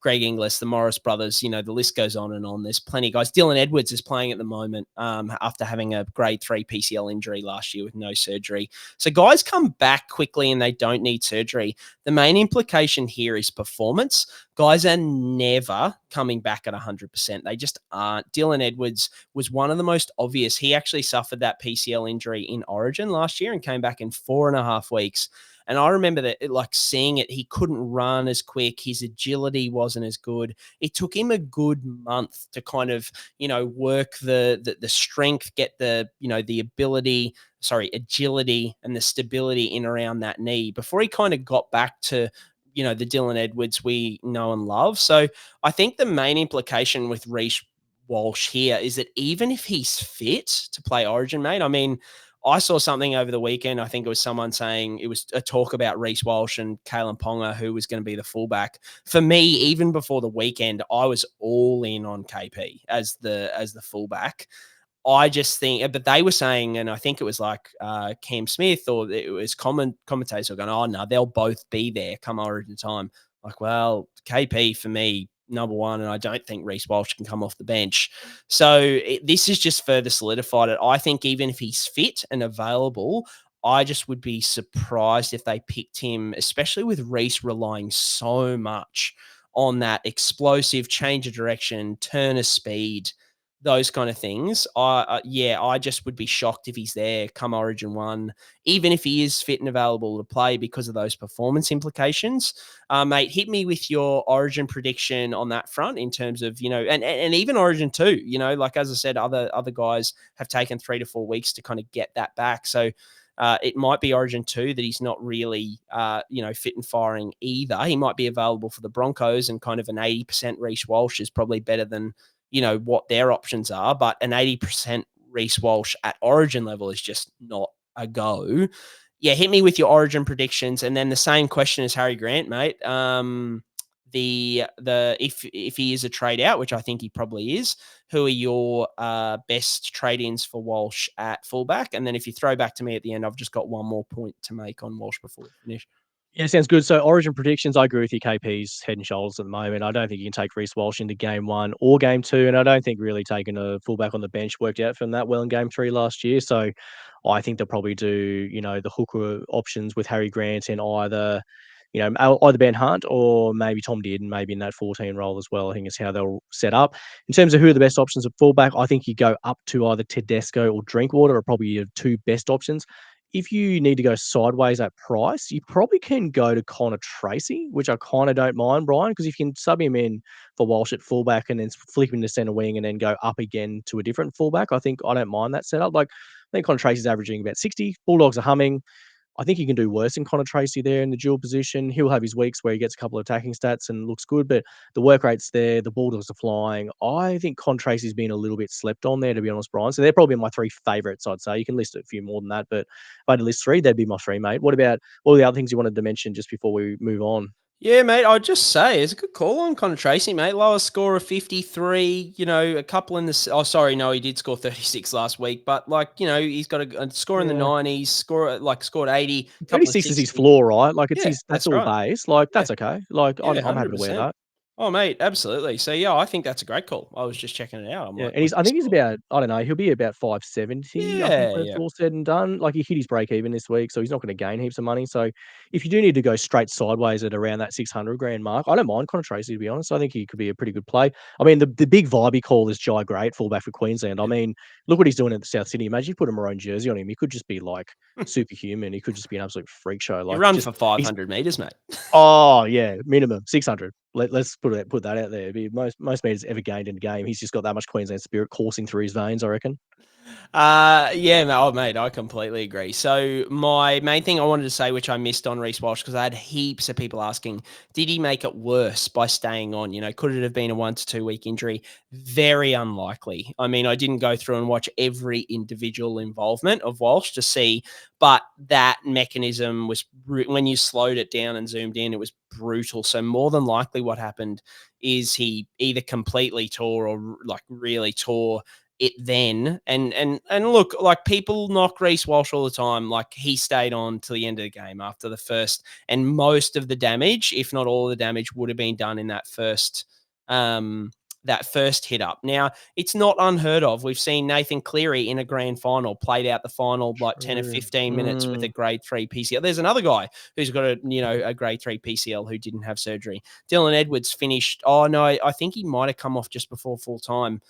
Greg Inglis, the Morris brothers, the list goes on and on. There's plenty of guys. Dylan Edwards is playing at the moment after having a grade 3 PCL injury last year with no surgery. So guys come back quickly and they don't need surgery. The main implication here is performance. Guys are never coming back at 100%. They just aren't. Dylan Edwards was one of the most obvious. He actually suffered that PCL injury in Origin last year and came back in 4.5 weeks And I remember that, seeing it, he couldn't run as quick. His agility wasn't as good. It took him a good month to kind of, work the strength, get the, the agility and the stability in around that knee before he kind of got back to, the Dylan Edwards we know and love. So I think the main implication with Reece Walsh here is that even if he's fit to play Origin, mate, I mean, I saw something over the weekend. I think it was someone saying it was a talk about Reece Walsh and Kalen Ponga, who was going to be the fullback. For me, even before the weekend, I was all in on KP as the fullback. I just think, but they were saying, and I think it was Cam Smith or it was commentators were going, oh no, they'll both be there come Origin time. Well, KP for me, number one, and I don't think Reece Walsh can come off the bench. So this is just further solidified it. I think even if he's fit and available, I just would be surprised if they picked him, especially with Reece relying so much on that explosive change of direction, turn of speed, those kind of things. I just would be shocked if he's there come Origin 1, even if he is fit and available to play because of those performance implications. Mate, hit me with your Origin prediction on that front in terms of, and even Origin 2, as I said, other guys have taken 3 to 4 weeks to kind of get that back. So it might be Origin 2 that he's not really, fit and firing either. He might be available for the Broncos, and kind of an 80% Reece Walsh is probably better than, what their options are, but an 80% Reece Walsh at Origin level is just not a go. Yeah, hit me with your Origin predictions, and then the same question as Harry Grant, mate. If he is a trade out, which I think he probably is, who are your best trade-ins for Walsh at fullback? And then if you throw back to me at the end, I've just got one more point to make on Walsh before we finish. Yeah, sounds good. So Origin predictions, I agree with you. KP's head and shoulders at the moment. I don't think you can take Reece Walsh into game 1 or game 2, and I don't think really taking a fullback on the bench worked out from that well in game 3 last year. So I think they'll probably do, the hooker options with Harry Grant and either Ben Hunt or maybe Tom Dearden, maybe in that 14 role as well. I think it's how they'll set up. In terms of who are the best options at fullback, I think you go up to either Tedesco or Drinkwater are probably your 2 best options. If you need to go sideways at price, you probably can go to Connor Tracy, which I kind of don't mind, Brian, because if you can sub him in for Walsh at fullback and then flip him to centre wing and then go up again to a different fullback, I don't mind that setup. I think Connor Tracy's averaging about 60. Bulldogs are humming. I think you can do worse than Connor Tracy there in the dual position. He'll have his weeks where he gets a couple of attacking stats and looks good, but the work rate's there. The Bulldogs are flying. I think Connor Tracy's been a little bit slept on there, to be honest, Brian. So they're probably my 3 favourites, I'd say. You can list a few more than that, but if I had to list 3, they'd be my 3, mate. What are the other things you wanted to mention just before we move on? Yeah, mate, I'd just say it's a good call on Connor Tracy, mate. Lowest score of 53, a couple in the... Oh, sorry, no, he did score 36 last week, but, he's got a score in the 90s, scored 80. 36 is his floor, right? That's all right. base. That's okay. I'm happy to wear that. Oh, mate, absolutely. So, yeah, I think that's a great call. I was just checking it out. I think he's about, I don't know, he'll be about 570, I think, when it's all said and done. He hit his break even this week, so he's not going to gain heaps of money. So if you do need to go straight sideways at around that 600 grand mark, I don't mind Connor Tracy, to be honest. I think he could be a pretty good play. I mean, the big vibe he call is Jai Great, fullback for Queensland. I mean, look what he's doing at the South Sydney. Imagine you put a maroon jersey on him. He could just be superhuman. He could just be an absolute freak show. He run for 500 metres, mate. Oh, yeah, minimum 600. Let's put that out there. Most meters ever gained in a game. He's just got that much Queensland spirit coursing through his veins, I reckon. Mate, I completely agree. So my main thing I wanted to say, which I missed on Reece Walsh, because I had heaps of people asking, did he make it worse by staying on? Could it have been a 1 to 2 week injury? Very unlikely. I mean, I didn't go through and watch every individual involvement of Walsh to see, but that mechanism was, when you slowed it down and zoomed in, it was brutal. So more than likely what happened is he either completely tore or really tore it then. And look, people knock Reece Walsh all the time. He stayed on till the end of the game after the first, and most of the damage, if not all of the damage, would have been done in that first hit up. Now, it's not unheard of. We've seen Nathan Cleary in a grand final played out the final 10 or 15 minutes with a grade 3 PCL. There's another guy who's got a grade 3 PCL who didn't have surgery. Dylan Edwards finished. Oh no, I think he might have come off just before full time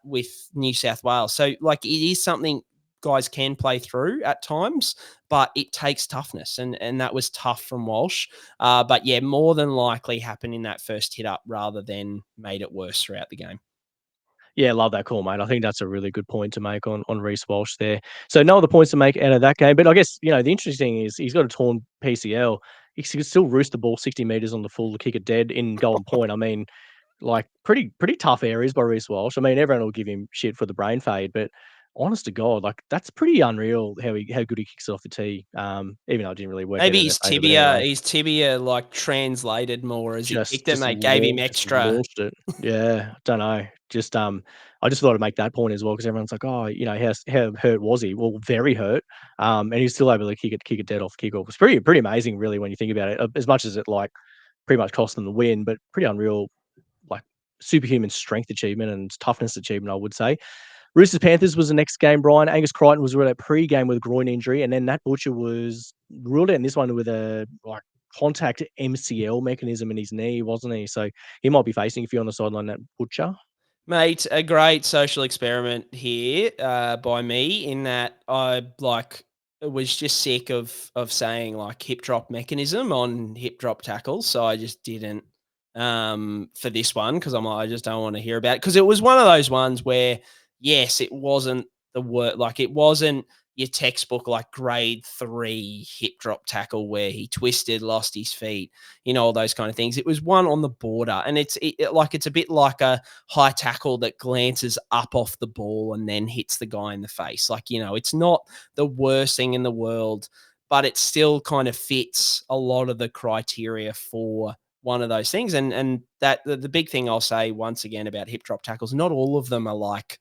with New South Wales. So it is something guys can play through at times, but it takes toughness, and that was tough from Walsh. But yeah, more than likely happened in that first hit up rather than made it worse throughout the game. Yeah, love that call, mate. I think that's a really good point to make on Reece Walsh there. So no other points to make out of that game. But I guess, the interesting thing is he's got a torn PCL. He can still roost the ball 60 metres on the full to kick it dead in Golden Point. I mean, like pretty tough areas by Reece Walsh. I mean, everyone will give him shit for the brain fade, but honest to God, like that's pretty unreal how good he kicks it off the tee. Even though it didn't really work. Maybe out in his their favour, but tibia, anyway. his tibia like translated more as he kicked it, Just mate. Gave him just extra. launched it. Yeah, don't know. Just I just thought I'd make that point as well because everyone's like, oh, how hurt was he? Well, very hurt. And he's still able to kick it dead off kickoff. It's pretty amazing, really, when you think about it. As much as it like pretty much cost them the win, but pretty unreal, like superhuman strength achievement and toughness achievement, I would say. Roosters Panthers was the next game, Brian. Angus Crichton was ruled out pre-game with a groin injury, and then Nat Butcher was ruled out in this one with a contact MCL mechanism in his knee, wasn't he? So he might be facing, if you're on the sideline, Nat Butcher. Mate, a great social experiment here by me in that I was just sick of saying like hip drop mechanism on hip drop tackles, so I just didn't for this one because I'm like, I just don't want to hear about it because it was one of those ones where yes, it wasn't the word like it wasn't your textbook like grade 3 hip drop tackle where he twisted, lost his feet, all those kind of things. It was one on the border, and it's a bit like a high tackle that glances up off the ball and then hits the guy in the face. It's not the worst thing in the world, but it still kind of fits a lot of the criteria for one of those things. And that the big thing I'll say once again about hip drop tackles, not all of them are like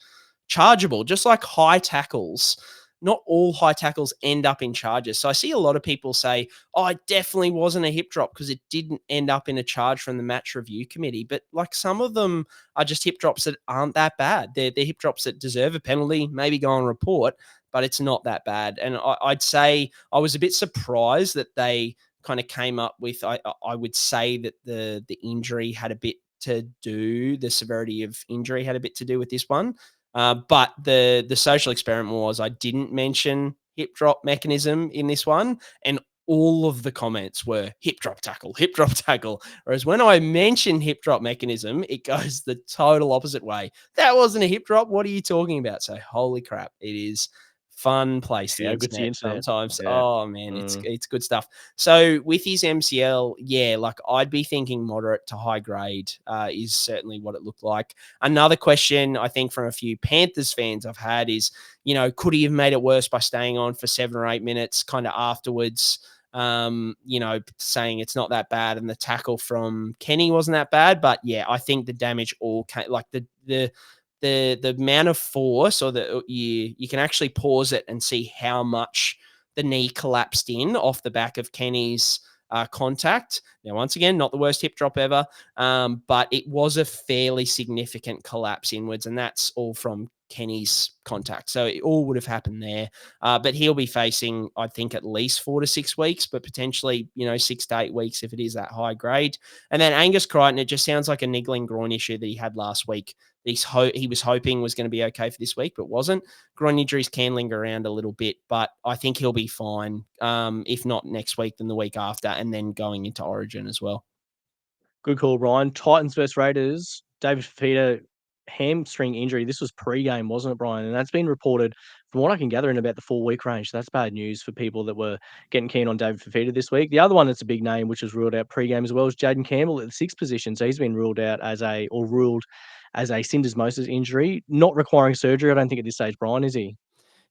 chargeable, just like high tackles. Not all high tackles end up in charges. So I see a lot of people say, oh, it definitely wasn't a hip drop because it didn't end up in a charge from the match review committee. But like some of them are just hip drops that aren't that bad. They're hip drops that deserve a penalty, maybe go on report, but it's not that bad. And I'd say I was a bit surprised that they kind of came up with, I would say that the injury had a bit to do, the severity of injury had a bit to do with this one. But the social experiment was I didn't mention hip drop mechanism in this one, and all of the comments were hip drop tackle. Whereas when I mention hip drop mechanism, it goes the total opposite way. That wasn't a hip drop. What are you talking about? So holy crap, it is fun place. The internet sometimes. Yeah. Oh man, it's good stuff. So with his MCL, yeah, like I'd be thinking moderate to high grade is certainly what it looked like. Another question I think from a few Panthers fans I've had is, could he have made it worse by staying on for 7 or 8 minutes kind of afterwards? Saying it's not that bad, and the tackle from Kenny wasn't that bad, but yeah, I think the damage all came, like the amount of force, or you can actually pause it and see how much the knee collapsed in off the back of Kenny's contact. Now, once again, not the worst hip drop ever, but it was a fairly significant collapse inwards, and that's all from Kenny's contact. So it all would have happened there. But he'll be facing, I think, at least 4 to 6 weeks, but potentially, 6 to 8 weeks if it is that high grade. And then Angus Crichton, it just sounds like a niggling groin issue that he had last week. He was hoping was going to be okay for this week, but wasn't. Groin injuries can linger around a little bit, but I think he'll be fine. If not next week, then the week after, and then going into Origin as well. Good call, Brian. Titans versus Raiders. David Fifita, hamstring injury. This was pre-game, wasn't it, Brian? And that's been reported, from what I can gather, in about the 4-week range. So that's bad news for people that were getting keen on David Fifita this week. The other one that's a big name, which was ruled out pre-game as well, is Jaden Campbell at the 6th position. So he's been ruled as a syndesmosis injury, not requiring surgery, I don't think, at this stage, Brian, is he?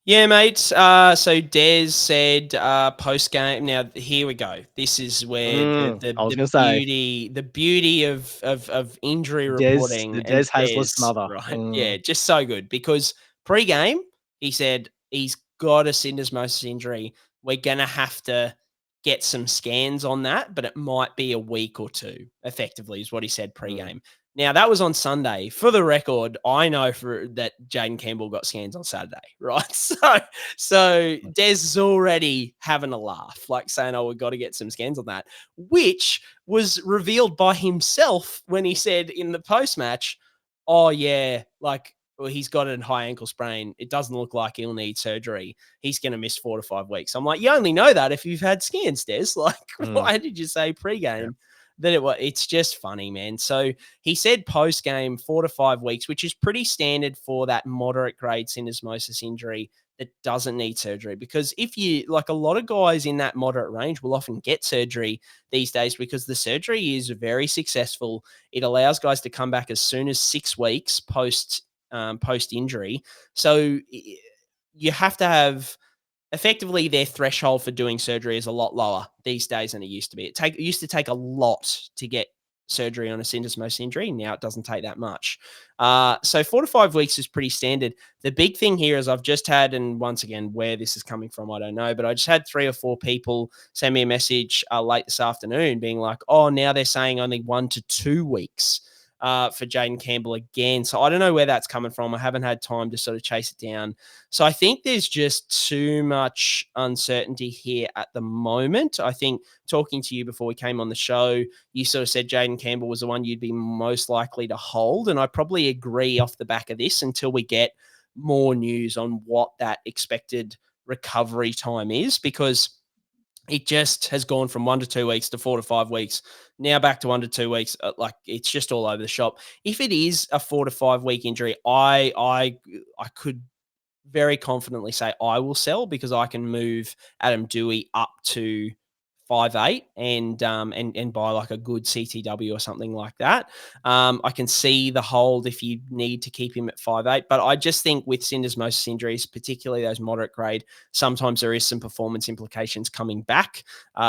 Yeah, mate. So Des said post game. Now here we go. This is where the beauty of injury reporting. The Des Hasler smother, right? Yeah, just so good because pre-game he said he's got a syndesmosis injury. We're gonna have to get some scans on that, but it might be a week or 2. Effectively, is what he said pre-game. Now, that was on Sunday. For the record, I know that Jaden Campbell got scans on Saturday, right? So Des is already having a laugh, like saying, oh, we've got to get some scans on that, which was revealed by himself when he said in the post-match, oh, yeah, like well, he's got a high ankle sprain. It doesn't look like he'll need surgery. He's going to miss 4 to 5 weeks. I'm like, you only know that if you've had scans, Des. Like, why did you say pregame that it was? It's just funny, man. So he said post-game 4 to 5 weeks, which is pretty standard for that moderate grade syndesmosis injury that doesn't need surgery. Because if you, like a lot of guys in that moderate range will often get surgery these days because the surgery is very successful. It allows guys to come back as soon as 6 weeks post injury. So you have to have effectively their threshold for doing surgery is a lot lower these days than it used to be. It used to take a lot to get surgery on a syndesmosis injury. Now it doesn't take that much. So 4 to 5 weeks is pretty standard. The big thing here is I've just had, and once again, where this is coming from, I don't know, but I just had 3 or 4 people send me a message late this afternoon being like, oh, now they're saying only 1 to 2 weeks for Jaden Campbell again. So I don't know where that's coming from. I haven't had time to sort of chase it down. So I think there's just too much uncertainty here at the moment. I think talking to you before we came on the show, you sort of said Jaden Campbell was the one you'd be most likely to hold. And I probably agree off the back of this until we get more news on what that expected recovery time is, because it just has gone from 1 to 2 weeks to 4 to 5 weeks. Now back to 1 to 2 weeks. Like, it's just all over the shop. If it is a 4 to 5 week injury, I could very confidently say I will sell, because I can move Adam Dewey up to 5'8" and buy like a good CTW or something like that. I can see the hold if you need to keep him at 5'8", but I just think with syndesmosis injuries, particularly those moderate grade, sometimes there is some performance implications coming back,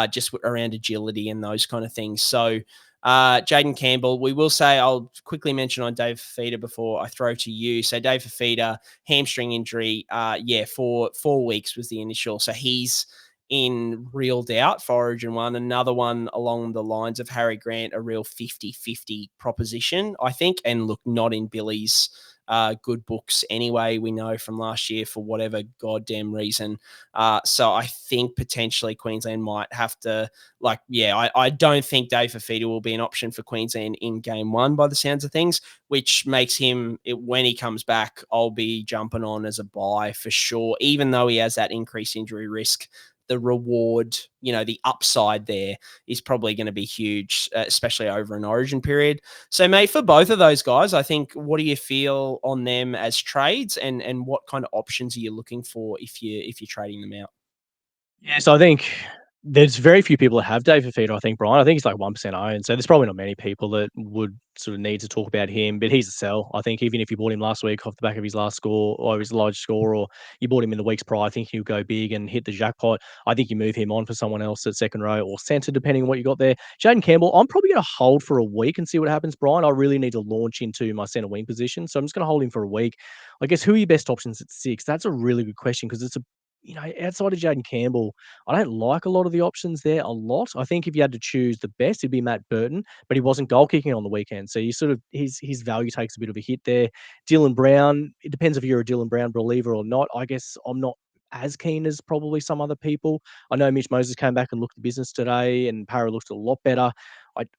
just around agility and those kind of things. So Jaden Campbell, we will say, I'll quickly mention on Dave Fifita before I throw to you. So Dave Fifita, hamstring injury, for 4 weeks was the initial. So he's in real doubt for Origin 1. Another one along the lines of Harry Grant, a real 50-50 proposition, I think. And look, not in Billy's good books anyway, we know from last year for whatever goddamn reason. So I think potentially Queensland might have to, I don't think Dave Fifita will be an option for Queensland in game 1 by the sounds of things, which makes him, when he comes back, I'll be jumping on as a buy for sure, even though he has that increased injury risk. The reward, the upside there is probably going to be huge, especially over an Origin period. So, mate, for both of those guys, I think, what do you feel on them as trades, and what kind of options are you looking for if you're trading them out? Yeah, so I think there's very few people that have Dave Fifita, I think, Brian. I think he's like 1% owned. So there's probably not many people that would sort of need to talk about him, but he's a sell. I think even if you bought him last week off the back of his last score or his large score, or you bought him in the weeks prior, I think he'll go big and hit the jackpot. I think you move him on for someone else at second row or centre, depending on what you got there. Jaden Campbell, I'm probably going to hold for a week and see what happens, Brian. I really need to launch into my centre wing position. So I'm just going to hold him for a week. I guess, who are your best options at 6? That's a really good question, because it's outside of Jaden Campbell, I don't like a lot of the options there a lot. I think if you had to choose the best, it'd be Matt Burton, but he wasn't goal kicking on the weekend. So you sort of, his value takes a bit of a hit there. Dylan Brown, it depends if you're a Dylan Brown believer or not. I guess I'm not as keen as probably some other people. I know Mitch Moses came back and looked at business today, and Para looked a lot better.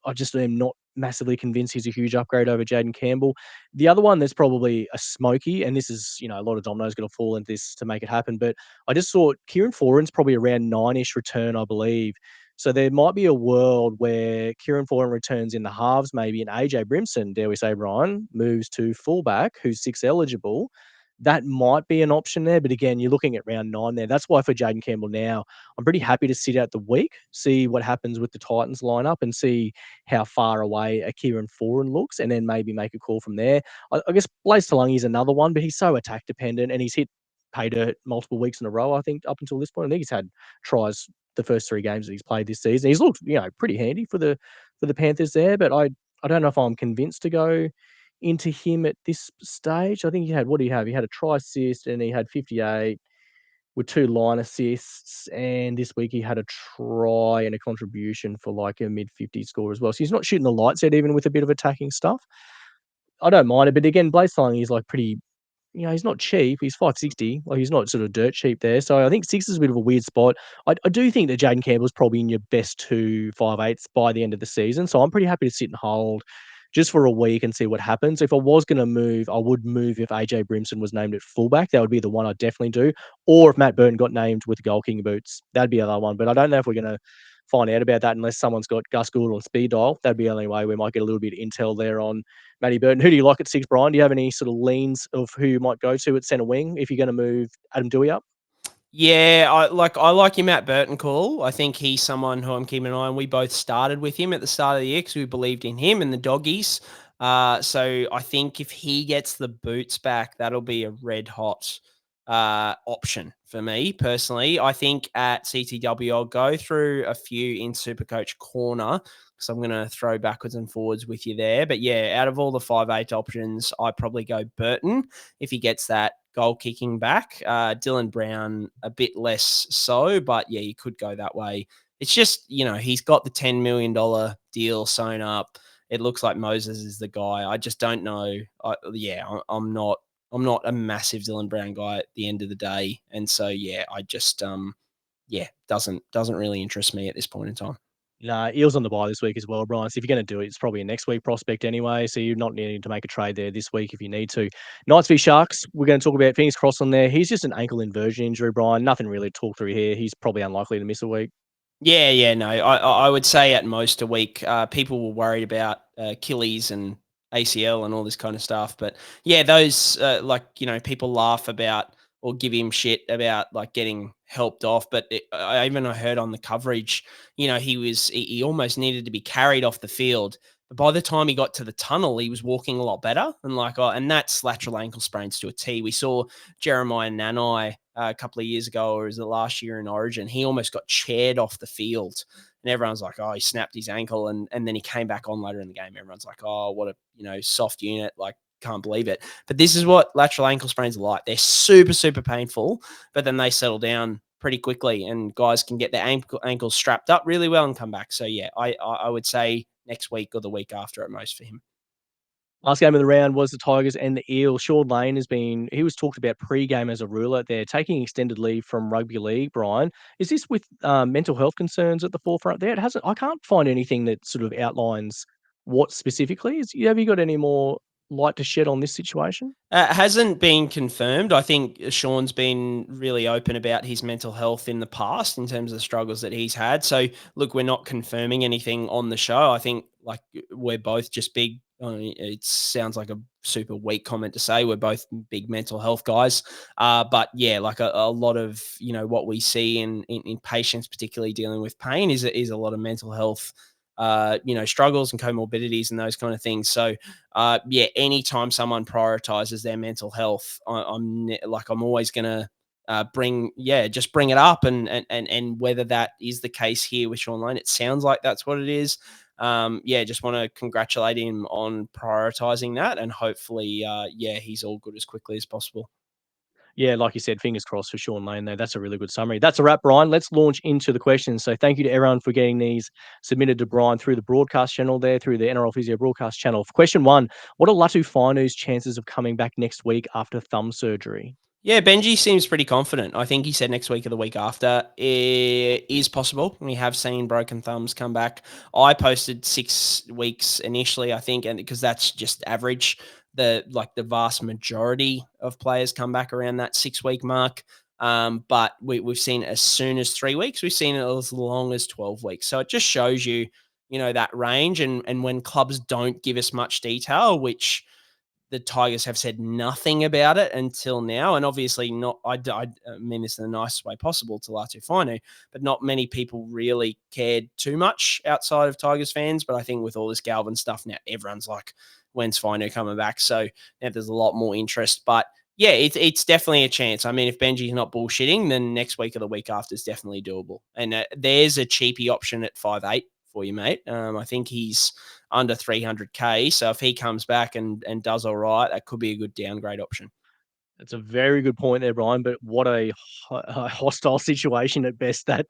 I just am not massively convinced he's a huge upgrade over Jaden Campbell. The other one that's probably a smoky, and this is, a lot of dominoes going to fall into this to make it happen, but I just thought Kieran Foran's probably around 9-ish return, I believe. So there might be a world where Kieran Foran returns in the halves maybe, and AJ Brimson, dare we say, Brian, moves to fullback, who's 6 eligible. That might be an option there, but again, you're looking at round 9 there. That's why for Jaden Campbell now, I'm pretty happy to sit out the week, see what happens with the Titans lineup, and see how far away a Kieran Foran looks, and then maybe make a call from there. I guess Blaze Talangi is another one, but he's so attack dependent, and he's hit pay dirt multiple weeks in a row, I think, up until this point. I think he's had tries the first 3 games that he's played this season. He's looked, pretty handy for the Panthers there, but I don't know if I'm convinced to go into him at this stage. I think he had, what did he have? He had a try assist, and he had 58 with 2 line assists, and this week he had a try and a contribution for like a mid-50 score as well. So he's not shooting the lights out even with a bit of attacking stuff. I don't mind it, but again, Blaze Talangi is like pretty, he's not cheap. He's 560. Like, he's not sort of dirt cheap there. So I think 6 is a bit of a weird spot. I do think that Jaden Campbell's probably in your best 2 5/8s by the end of the season. So I'm pretty happy to sit and hold just for a week and see what happens. If I was going to move, I would move if AJ Brimson was named at fullback. That would be the one I'd definitely do. Or if Matt Burton got named with goal kicking boots, that'd be the other one. But I don't know if we're going to find out about that unless someone's got Gus Gould on speed dial. That'd be the only way we might get a little bit of intel there on Matty Burton. Who do you like at 6, Brian? Do you have any sort of leans of who you might go to at centre wing if you're going to move Adam Dewey up? Yeah, I like your Matt Burton call. I think he's someone who I'm keeping an eye on. We both started with him at the start of the year because we believed in him and the doggies. So I think if he gets the boots back, that'll be a red hot option for me personally. I think at CTW, I'll go through a few in SuperCoach Corner because I'm going to throw backwards and forwards with you there. But yeah, out of all the 5'8" options, I'd probably go Burton if he gets that goal kicking back. Dylan Brown a bit less so, but yeah, you could go that way. It's just, he's got the $10 million deal sewn up. It looks like Moses is the guy. I just don't know. I'm not a massive Dylan Brown guy at the end of the day. And so, yeah, I just, doesn't really interest me at this point in time. Nah, Eels on the bye this week as well, Brian. So if you're going to do it, it's probably a next week prospect anyway. So you're not needing to make a trade there this week if you need to. Knights v Sharks, we're going to talk about Fingers crossed on there. He's just an ankle inversion injury, Brian. Nothing really to talk through here. He's probably unlikely to miss a week. Yeah, no. I would say at most a week. People were worried about Achilles and ACL and all this kind of stuff. But yeah, those people laugh about or give him shit about like getting helped off. But I heard on the coverage, he almost needed to be carried off the field. But by the time he got to the tunnel, he was walking a lot better. And that's lateral ankle sprains to a T. We saw Jeremiah Nanai a couple of years ago, or is it last year in Origin? He almost got chaired off the field. And everyone's like, oh, he snapped his ankle. And then he came back on later in the game. Everyone's like, oh, what a, soft unit. Like, can't believe it. But this is what lateral ankle sprains are like. They're super, super painful, but then they settle down pretty quickly and guys can get their ankles strapped up really well and come back. So, yeah, I would say next week or the week after at most for him. Last game of the round was the Tigers and the Eels. Sean Lane he was talked about pre-game as a ruler. They're taking extended leave from rugby league, Brian. Is this with mental health concerns at the forefront there? I can't find anything that sort of outlines what specifically is. Have you got any more light to shed on this situation? Hasn't been confirmed. I think Sean's been really open about his mental health in the past in terms of the struggles that he's had. So, look, we're not confirming anything on the show. I think we're both just big. It sounds like a super weak comment to say. We're both big mental health guys. But yeah, like a lot of, what we see in patients, particularly dealing with pain is a lot of mental health struggles and comorbidities and those kind of things. So, anytime someone prioritizes their mental health, I'm always going to bring it up and whether that is the case here with Sean Lane, it sounds like that's what it is. Just want to congratulate him on prioritizing that and hopefully, he's all good as quickly as possible. Yeah, like you said, fingers crossed for Sean Lane there. That's a really good summary. That's a wrap, Brian. Let's launch into the questions. So thank you to everyone for getting these submitted to Brian through the broadcast channel there, through the NRL Physio broadcast channel. For question 1, what are Latu Whānu's chances of coming back next week after thumb surgery? Yeah, Benji seems pretty confident. I think he said next week or the week after. It is possible. We have seen broken thumbs come back. I posted 6 weeks initially, I think, and because that's just average. The vast majority of players come back around that 6-week mark. But we've seen as soon as 3 weeks. We've seen it as long as 12 weeks. So it just shows you, that range. And when clubs don't give us much detail, which the Tigers have said nothing about it until now. And obviously not, I mean this in the nicest way possible to Latu Whānu, but not many people really cared too much outside of Tigers fans. But I think with all this Galvin stuff now, everyone's like, when's Whānu coming back? So now there's a lot more interest. But yeah, it's definitely a chance. I mean, if Benji's not bullshitting, then next week or the week after is definitely doable. And there's a cheapy option at 5'8" for you, mate. I think he's under 300K. So if he comes back and does all right, that could be a good downgrade option. That's a very good point there, Brian. But what a hostile situation at best that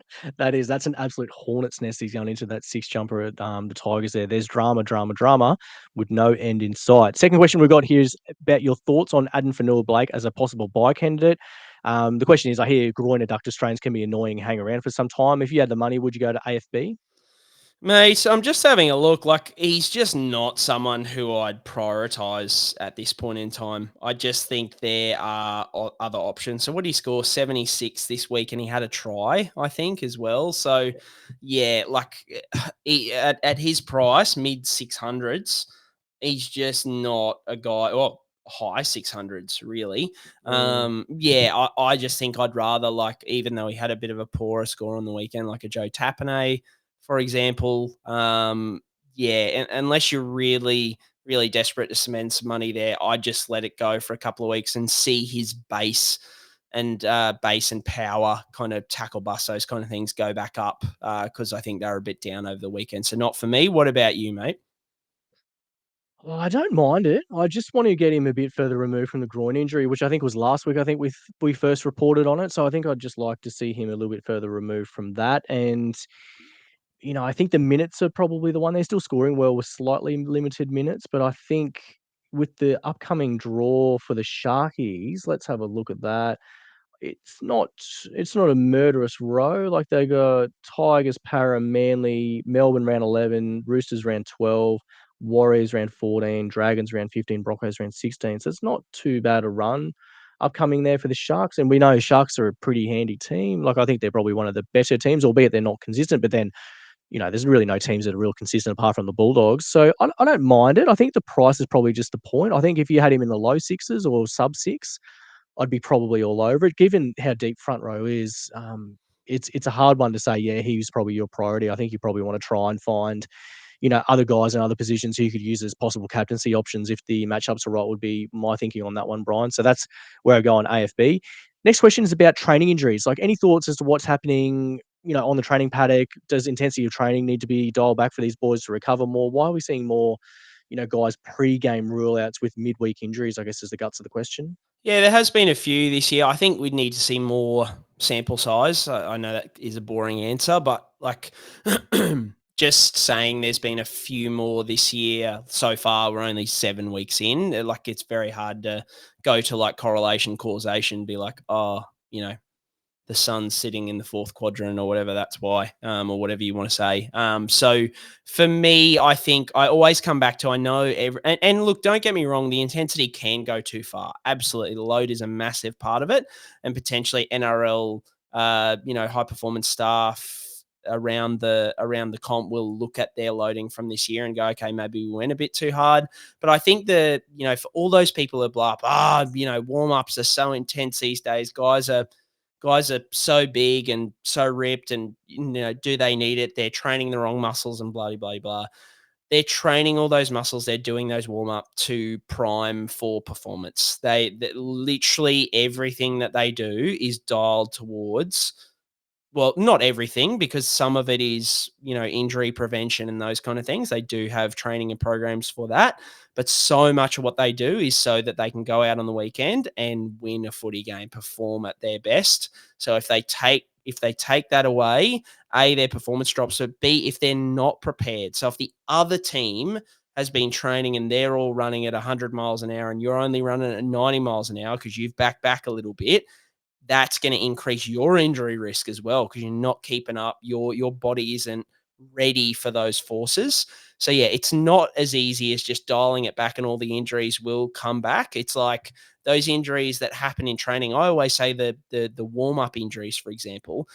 is. That's an absolute hornet's nest. He's going into that 6 jumper at the Tigers there. There's drama with no end in sight. Second question we've got here is about your thoughts on Addin Fanua-Blake as a possible buy candidate. The question is, I hear groin adductor strains can be annoying, hang around for some time. If you had the money, would you go to AFB? Mate, I'm just having a look. Like, he's just not someone who I'd prioritise at this point in time. I just think there are other options. So, what did he score? 76 this week, and he had a try, I think, as well. So, yeah, like at his price, mid 600s, he's just not a guy. Well, high 600s, really. I just think I'd rather, like, even though he had a bit of a poorer score on the weekend, like a Joe Tapine, for example. Unless you're really, really desperate to spend some money there, I just let it go for a couple of weeks and see his base and power kind of tackle bust, those kind of things go back up, because I think they're a bit down over the weekend. So not for me. What about you, mate? Well, I don't mind it. I just want to get him a bit further removed from the groin injury, which I think was last week. I think we first reported on it. So I think I'd just like to see him a little bit further removed from that. And I think the minutes are probably the one. They're still scoring well with slightly limited minutes, but I think with the upcoming draw for the Sharkies, let's have a look at that. It's not a murderous row. Like, they got Tigers, Para, Manly, Melbourne round 11, Roosters round 12, Warriors round 14, Dragons round 15, Broncos round 16. So it's not too bad a run upcoming there for the Sharks. And we know Sharks are a pretty handy team. Like, I think they're probably one of the better teams, albeit they're not consistent. But then, there's really no teams that are real consistent apart from the Bulldogs. So I don't mind it. I think the price is probably just the point. I think if you had him in the low sixes or sub six, I'd be probably all over it. Given how deep front row is, it's a hard one to say, yeah, he's probably your priority. I think you probably want to try and find, other guys in other positions who you could use as possible captaincy options if the matchups are right, would be my thinking on that one, Brien. So that's where I go on AFB. Next question is about training injuries. Like, any thoughts as to what's happening, on the training paddock? Does intensity of training need to be dialed back for these boys to recover more? Why are we seeing more, guys pre-game rule outs with midweek injuries, I guess, is the guts of the question. Yeah, there has been a few this year. I think we'd need to see more sample size. I know that is a boring answer, but like just saying there's been a few more this year so far. We're only 7 weeks in. Like, it's very hard to go to like correlation, causation, be like, oh, the sun's sitting in the fourth quadrant or whatever, that's why, or whatever you want to say. So for me, I think I always come back to, I know and look, don't get me wrong, the intensity can go too far. Absolutely. The load is a massive part of it, and potentially NRL, high performance staff around the comp will look at their loading from this year and go, okay, maybe we went a bit too hard. But I think that, for all those people who blow up, warm-ups are so intense these days. Guys are so big and so ripped, and do they need it? They're training the wrong muscles and blah blah blah. They're training all those muscles. They're doing those warm up to prime for performance. They literally everything that they do is dialed towards. Well, not everything, because some of it is, injury prevention and those kind of things. They do have training and programs for that. But so much of what they do is so that they can go out on the weekend and win a footy game, perform at their best. So if they take that away, A, their performance drops, but B, if they're not prepared. So if the other team has been training and they're all running at 100 miles an hour and you're only running at 90 miles an hour because you've backed back a little bit, that's going to increase your injury risk as well, because you're not keeping up. Your body isn't ready for those forces. So yeah, it's not as easy as just dialing it back and all the injuries will come back. It's like those injuries that happen in training. I always say the warm-up injuries, for example,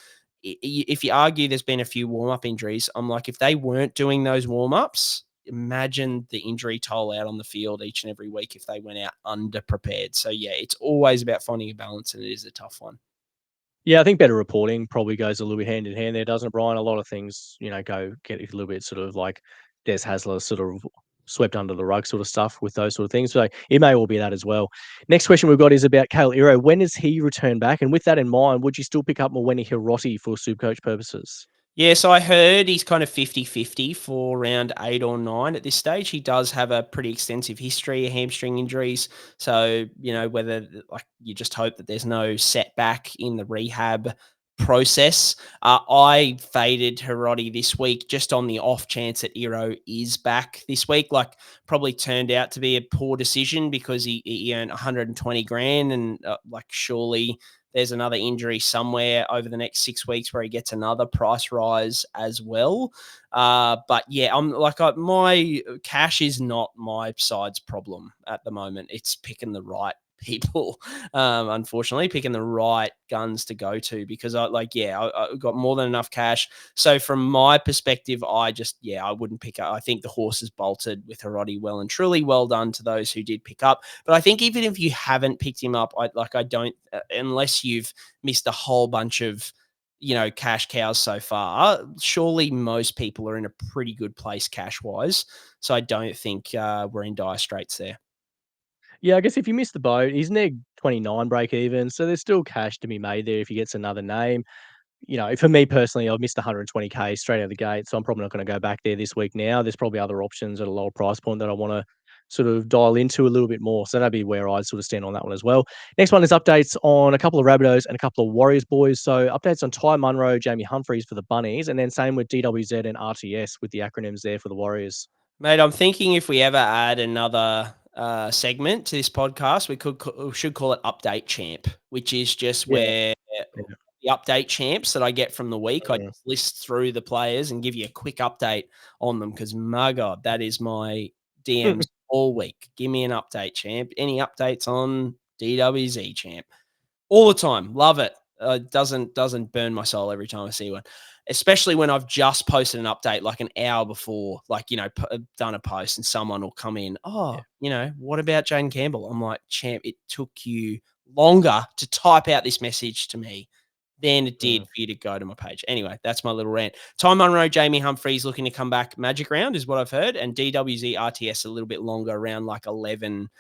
if you argue there's been a few warm-up injuries, I'm like, if they weren't doing those warm-ups, imagine the injury toll out on the field each and every week if they went out underprepared. So yeah, it's always about finding a balance, and it is a tough one. Yeah, I think better reporting probably goes a little bit hand in hand there, doesn't it, Brien? A lot of things, go get a little bit sort of like Des Hasler sort of swept under the rug sort of stuff with those sort of things. So it may all be that as well. Next question we've got is about Kale Iro. When does he return back? And with that in mind, would you still pick up Mawene Hiroti for Supercoach purposes? Yeah, so I heard he's kind of 50-50 for round 8 or 9 at this stage. He does have a pretty extensive history of hamstring injuries. So, whether like you just hope that there's no setback in the rehab process. I faded Hiroti this week just on the off chance that Iro is back this week. Like, probably turned out to be a poor decision because he earned 120 grand, and surely there's another injury somewhere over the next 6 weeks where he gets another price rise as well. But yeah, my cash is not my side's problem at the moment. It's picking the right people, unfortunately, picking the right guns to go to, because I got more than enough cash. So from my perspective, I wouldn't pick up. I think the horse is bolted with Hiroti well and truly. Well done to those who did pick up. But I think even if you haven't picked him up, I don't, unless you've missed a whole bunch of, cash cows so far, surely most people are in a pretty good place cash wise. So I don't think we're in dire straits there. Yeah, I guess if you miss the boat, he's neg 29 break even, so there's still cash to be made there if he gets another name. For me personally, I've missed 120K straight out of the gate, so I'm probably not going to go back there this week now. There's probably other options at a lower price point that I want to sort of dial into a little bit more. So that'd be where I'd sort of stand on that one as well. Next one is updates on a couple of Rabbitohs and a couple of Warriors boys. So updates on Ty Munro, Jamie Humphreys for the Bunnies, and then same with DWZ and RTS with the acronyms there for the Warriors. Mate, I'm thinking if we ever add another segment to this podcast, we should call it Update Champ, which is just where the update champs that I get from the week, I just list through the players and give you a quick update on them, because my God, that is my DMs all week. Give me an update, champ. Any updates on DWZ, champ? All the time. Love it. Doesn't burn my soul every time I see one, especially when I've just posted an update like an hour before, done a post, and someone will come in. What about Jane Campbell? I'm like, champ, it took you longer to type out this message to me than it did for you to go to my page. Anyway, that's my little rant. Ty Munro, Jamie Humphreys looking to come back Magic Round is what I've heard, and DWZ RTS a little bit longer, around like 11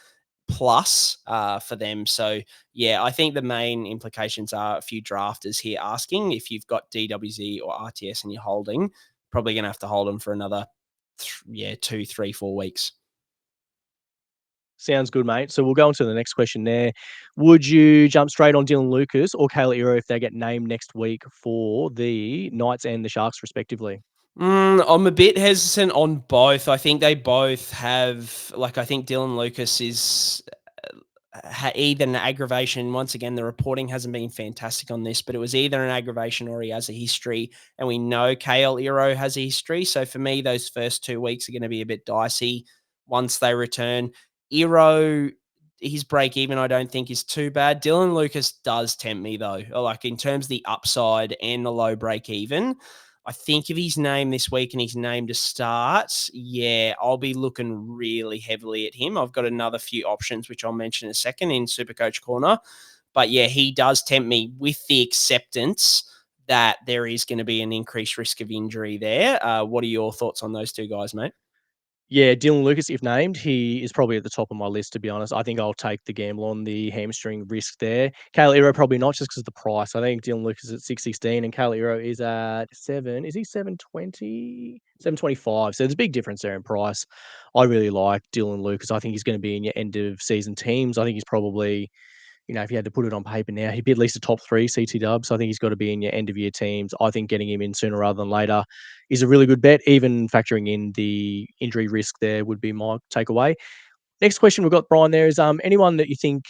plus for them. So yeah, I think the main implications are a few drafters here asking if you've got DWZ or RTS and you're holding, probably going to have to hold them for another 2, 3, 4 weeks. Sounds good, mate. So we'll go on to the next question there. Would you jump straight on Dylan Lucas or Kale Iro if they get named next week for the Knights and the Sharks, respectively? I'm a bit hesitant on both. I think they both have, I think Dylan Lucas is either an aggravation. Once again, the reporting hasn't been fantastic on this, but it was either an aggravation or he has a history. And we know Kale Iro has a history. So for me, those first 2 weeks are going to be a bit dicey once they return. Iro, his break even, I don't think is too bad. Dylan Lucas does tempt me though. In terms of the upside and the low break even, I think if he's named this week and he's named to start, I'll be looking really heavily at him. I've got another few options, which I'll mention in a second in SuperCoach Corner. But he does tempt me, with the acceptance that there is going to be an increased risk of injury there. What are your thoughts on those two guys, mate? Yeah, Dylan Lucas, if named, he is probably at the top of my list, to be honest. I think I'll take the gamble on the hamstring risk there. Kale Iro probably not, just because of the price. I think Dylan Lucas is at 616 and Kale Iro is at 7. Is he 720? 725. So there's a big difference there in price. I really like Dylan Lucas. I think he's going to be in your end of season teams. I think he's probably, if you had to put it on paper now, he'd be at least a top 3 CT dub. So I think he's got to be in your end of year teams. I think getting him in sooner rather than later is a really good bet. Even factoring in the injury risk there would be my takeaway. Next question we've got, Brien, there is anyone that you think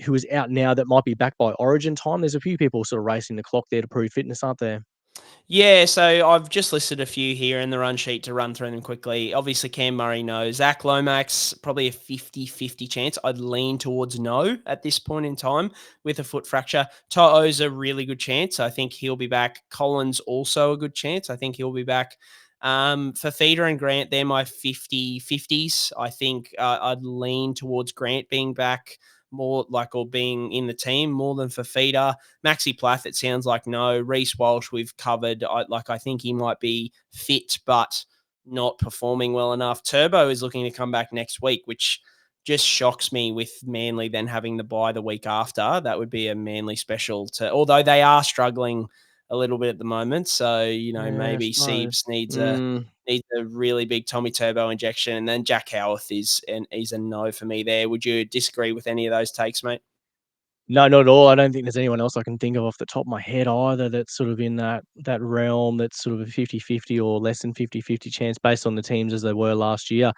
who is out now that might be back by Origin time? There's a few people sort of racing the clock there to prove fitness, aren't there? Yeah, so I've just listed a few here in the run sheet to run through them quickly. Obviously, Cam Murray, no. Zach Lomax, probably a 50-50 chance. I'd lean towards no at this point in time with a foot fracture. To'o's a really good chance. I think he'll be back. Collins, also a good chance. I think he'll be back. For Feeder and Grant, they're my 50-50s. I think I'd lean towards Grant being back more, or being in the team more than for Feeder. Maxi Plath, it sounds like no. Reece Walsh, we've covered. I think he might be fit, but not performing well enough. Turbo is looking to come back next week, which just shocks me with Manly then having the bye the week after. That would be a Manly special although they are struggling a little bit at the moment. So, maybe Siebes needs a really big Tommy Turbo injection. And then Jack Howarth is a no for me there. Would you disagree with any of those takes, mate? No, not at all. I don't think there's anyone else I can think of off the top of my head either that's sort of in that realm that's sort of a 50-50 or less than 50-50 chance based on the teams as they were last year.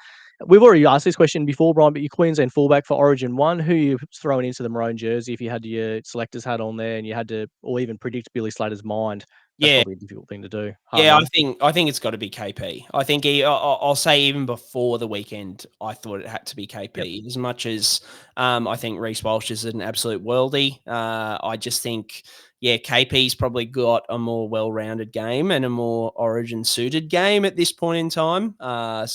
We've already asked this question before, Brian, but your Queensland fullback for Origin 1, who you throwing into the maroon jersey if you had your selectors hat on there and you had to, or even predict Billy Slater's mind? That's Yeah. probably a difficult thing to do. Yeah, I think it's got to be KP. I think I'll say even before the weekend, I thought it had to be KP. Yep. As much as I think Reece Walsh is an absolute worldie, I just think, KP's probably got a more well-rounded game and a more Origin-suited game at this point in time. I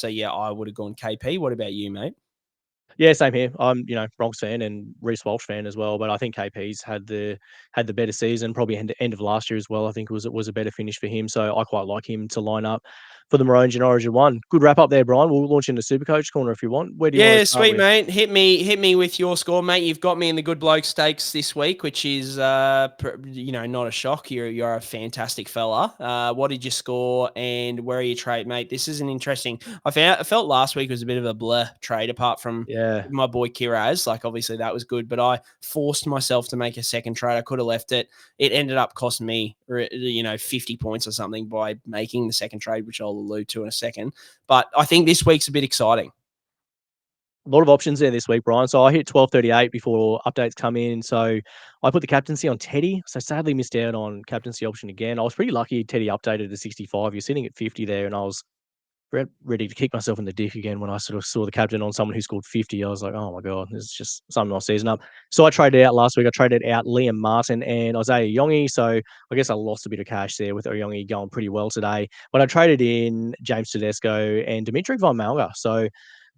would have gone KP. What about you, mate? Yeah, same here. I'm, Bronx fan and Reece Walsh fan as well, but I think KP's had the better season, probably end of last year as well. I think it was a better finish for him, so I quite like him to line up for the Maroons in Origin 1. Good wrap up there, Brian. We'll launch into Supercoach Corner if you want. Where do you want to start sweet, with? Mate. Hit me with your score, mate. You've got me in the Good Bloke Stakes this week, which is, not a shock. You're a fantastic fella. What did you score and where are you trade, mate? This is an interesting. I felt last week was a bit of a blur trade apart from my boy Kiraz. Like, obviously that was good, but I forced myself to make a second trade. I could have left it. It ended up costing me, 50 points or something by making the second trade, which I'll allude to in a second. But I think this week's a bit exciting. A lot of options there this week, Brian. So I hit 12:38 before updates come in. So I put the captaincy on Teddy. So sadly missed out on captaincy option again. I was pretty lucky Teddy updated to 65. You're sitting at 50 there, and I was ready to kick myself in the dick again when I sort of saw the captain on someone who scored 50. I was like, oh my God, this is just something off season up. So I traded out last week. I traded out Liam Martin and Isaiah Yongi. So I guess I lost a bit of cash there with Yongi going pretty well today. But I traded in James Tedesco and Dimitri Von Malga. So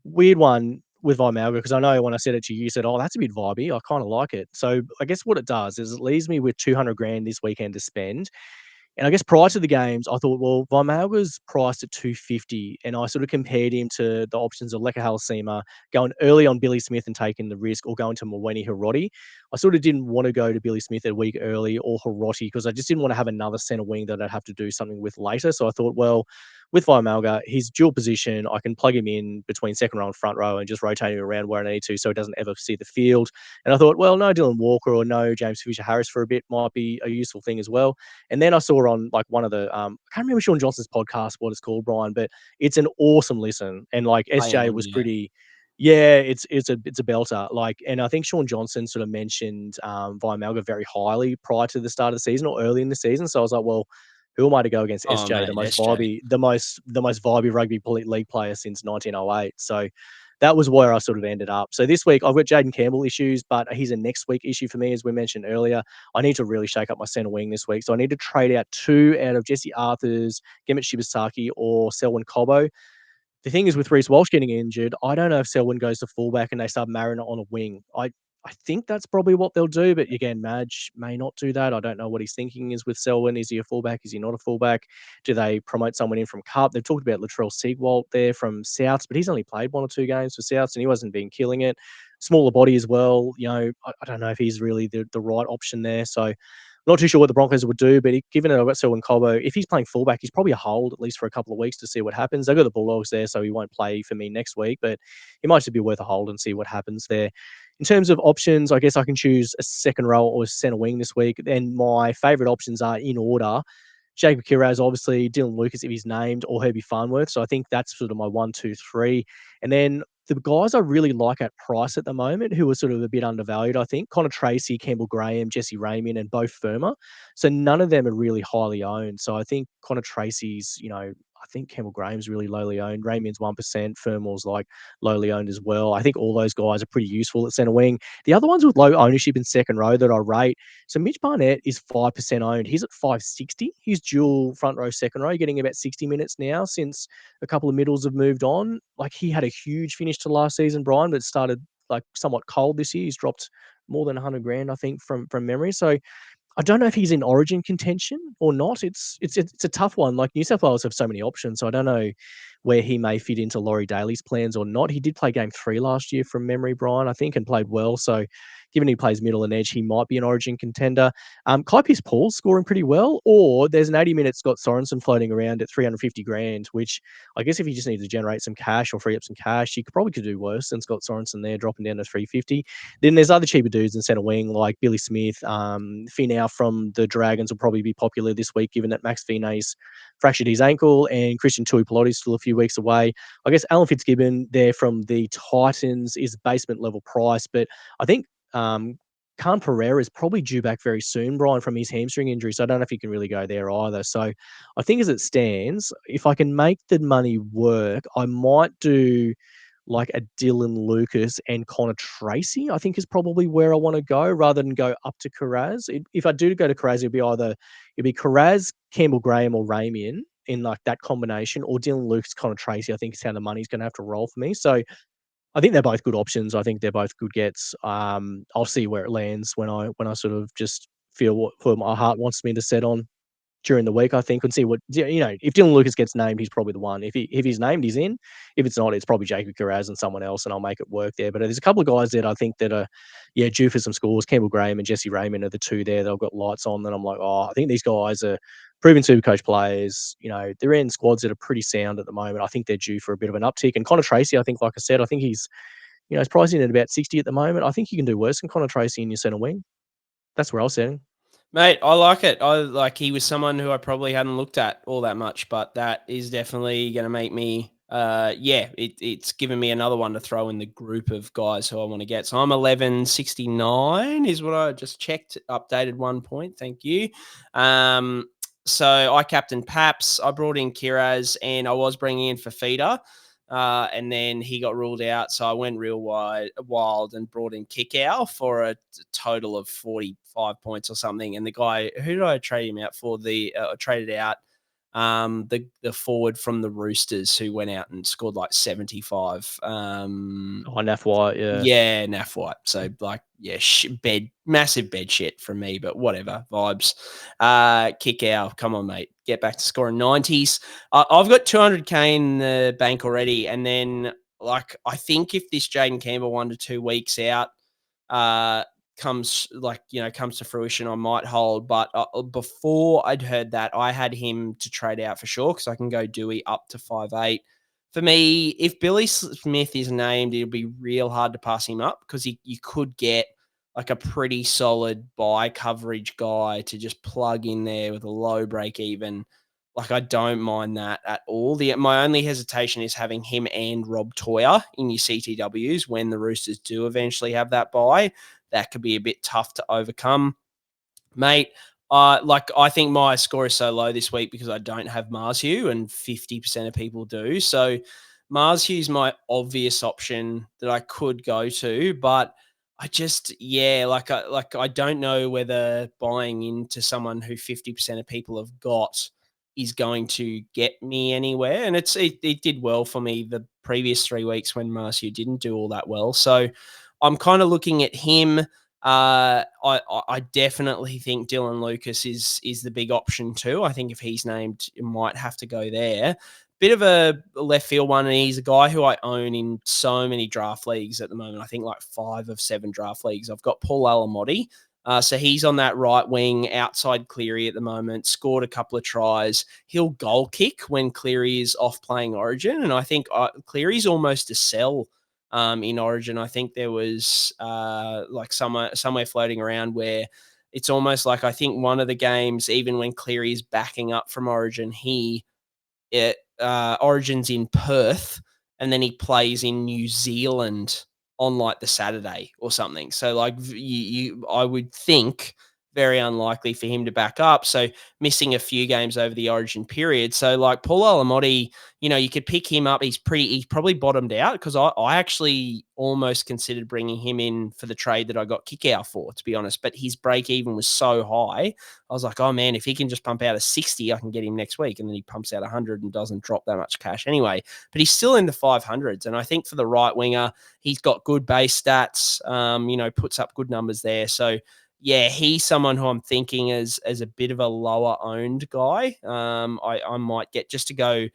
weird one with Von Malga, because I know when I said it to you, you said, oh, that's a bit vibey. I kind of like it. So I guess what it does is it leaves me with 200 grand this weekend to spend. And I guess prior to the games, I thought, well, Von Malga's priced at 250, and I sort of compared him to the options of Leka Halasima, going early on Billy Smith and taking the risk, or going to Mawene Hiroti. I sort of didn't want to go to Billy Smith a week early or Hiroti because I just didn't want to have another centre wing that I'd have to do something with later. So I thought, well, with Von Malga, he's dual position. I can plug him in between second row and front row and just rotate him around where I need to so he doesn't ever see the field. And I thought, well, no Dylan Walker or no James Fisher-Harris for a bit might be a useful thing as well. And then I saw on like one of the, I can't remember Sean Johnston's podcast, what it's called, Brian, but it's an awesome listen. And like SJ was pretty, it's a belter. Like, and I think Sean Johnston sort of mentioned Von Malga very highly prior to the start of the season or early in the season. So I was like, well, who am I to go against SJ, mate, the most vibey rugby league player since 1908? So that was where I sort of ended up. So this week I've got Jaden Campbell issues, but he's a next week issue for me, as we mentioned earlier. I need to really shake up my centre wing this week. So I need to trade out 2 out of Jesse Arthur's, Gilbert Shibasaki or Selwyn Cobbo. The thing is with Reece Walsh getting injured, I don't know if Selwyn goes to fullback and they start Mariner on a wing. I think that's probably what they'll do, but again, Madge may not do that. I don't know what he's thinking is with Selwyn. Is he a fullback? Is he not a fullback? Do they promote someone in from Cup? They've talked about Latrell Seagwalt there from Souths, but he's only played 1 or 2 games for Souths and he wasn't been killing it. Smaller body as well. I don't know if he's really the right option there. So not too sure what the Broncos would do, but given I've got Selwyn Cobbo, if he's playing fullback, he's probably a hold at least for a couple of weeks to see what happens. They've got the Bulldogs there, so he won't play for me next week, but it might just be worth a hold and see what happens there. In terms of options, I guess I can choose a second row or a centre wing this week. And my favourite options are in order. Jacob Kiraz, obviously, Dylan Lucas if he's named, or Herbie Farnworth. So I think that's sort of my 1, 2, 3. And then the guys I really like at price at the moment, who are sort of a bit undervalued, I think, Connor Tracy, Campbell Graham, Jesse Raymond, and Bo Firma. So none of them are really highly owned. So I think Connor Tracy's, I think Campbell Graham's really lowly owned. Raymond's 1%. Fermor's like lowly owned as well. I think all those guys are pretty useful at centre wing. The other ones with low ownership in second row that I rate. So Mitch Barnett is 5% owned. He's at 560. He's dual front row, second row, getting about 60 minutes now since a couple of middles have moved on. Like he had a huge finish to last season, Brian, but started like somewhat cold this year. He's dropped more than 100 grand, I think, from memory. So I don't know if he's in Origin contention or not. It's a tough one. Like New South Wales have so many options, so I don't know where he may fit into Laurie Daly's plans or not. He did play game 3 last year from memory, Brian, I think, and played well. So given he plays middle and edge, he might be an Origin contender. Kai Paul's scoring pretty well, or there's an 80-minute Scott Sorensen floating around at 350 grand, which I guess if you just need to generate some cash or free up some cash, you could do worse than Scott Sorensen there, dropping down to 350. Then there's other cheaper dudes in centre wing like Billy Smith. Finau from the Dragons will probably be popular this week, given that Max Finau's fractured his ankle and Christian Tui is still a few weeks away. I guess Alan Fitzgibbon there from the Titans is basement level price, but I think Khan Pereira is probably due back very soon, Brien, from his hamstring injury. So I don't know if you can really go there either. So I think as it stands, if I can make the money work, I might do like a Dylan Lucas and Connor Tracy, I think is probably where I want to go rather than go up to Carraz. If I do go to Carraz, it'll be Carraz, Campbell Graham or Ramian in like that combination, or Dylan Lucas, Connor Tracy, I think is how the money's going to have to roll for me. So I think they're both good options. I think they're both good gets. I'll see where it lands when I sort of just feel what my heart wants me to set on during the week, I think, and see what, if Dylan Lucas gets named, he's probably the one. If he's named, he's in. If it's not, it's probably Jacob Carraz and someone else, and I'll make it work there. But there's a couple of guys that I think that are, due for some scores. Campbell Graham and Jesse Raymond are the two there that I've got lights on. Then I'm like, I think these guys are proven Supercoach players. They're in squads that are pretty sound at the moment. I think they're due for a bit of an uptick. And Connor Tracy, I think, like I said, I think he's priced in at about 60 at the moment. I think you can do worse than Connor Tracy in your centre wing. That's where I was sitting. Mate, I like it. He was someone who I probably hadn't looked at all that much, but that is definitely going to make me, it's given me another one to throw in the group of guys who I want to get. So I'm 1169 is what I just checked, updated 1 point. Thank you. So I captained Paps. I brought in Kiraz, and I was bringing in Fafita. And then he got ruled out, so I went real wild and brought in Kickow for a total of 45 points or something. And the guy, who did I trade him out for? Traded out the forward from the Roosters who went out and scored like 75. Naff White, yeah. Yeah, Naff White. So massive bed shit from me, but whatever, vibes. Kick out. Come on, mate. Get back to scoring 90s. I've got 200K in the bank already. And then I think if this Jaden Campbell 1 to 2 weeks out comes to fruition, I might hold. But before I'd heard that, I had him to trade out for sure, because I can go Dewey up to 5'8". For me, if Billy Smith is named, it'll be real hard to pass him up, because you could get like a pretty solid buy coverage guy to just plug in there with a low break even. Like, I don't mind that at all. My only hesitation is having him and Rob Toyer in your CTWs when the Roosters do eventually have that buy. That could be a bit tough to overcome. Mate, I think my score is so low this week because I don't have Marzhew, and 50% of people do. So Marzhew is my obvious option that I could go to, but I just, I don't know whether buying into someone who 50% of people have got is going to get me anywhere. And it did well for me the previous 3 weeks when Marzhew didn't do all that well. So I'm kind of looking at him. I definitely think Dylan Lucas is the big option too. I think if he's named, you might have to go there. Bit of a left field one, and he's a guy who I own in so many draft leagues at the moment. I think like 5 of 7 draft leagues. I've got Paul Alamotti. So he's on that right wing outside Cleary at the moment, scored a couple of tries. He'll goal kick when Cleary is off playing Origin. And I think Cleary's almost a sell in Origin. I think there was somewhere floating around where it's almost like, I think one of the games, even when Cleary is backing up from Origin, Origin's in Perth, and then he plays in New Zealand on like the Saturday or something. So like I would think very unlikely for him to back up. So missing a few games over the Origin period. So like Paul Alamotti, you could pick him up. He's probably bottomed out, because I actually almost considered bringing him in for the trade that I got Kickout for, to be honest. But his break even was so high. I was like, oh man, if he can just pump out a 60, I can get him next week. And then he pumps out 100 and doesn't drop that much cash anyway. But he's still in the 500s. And I think for the right winger, he's got good base stats, puts up good numbers there. So yeah, he's someone who I'm thinking as a bit of a lower owned guy. I might get, just to go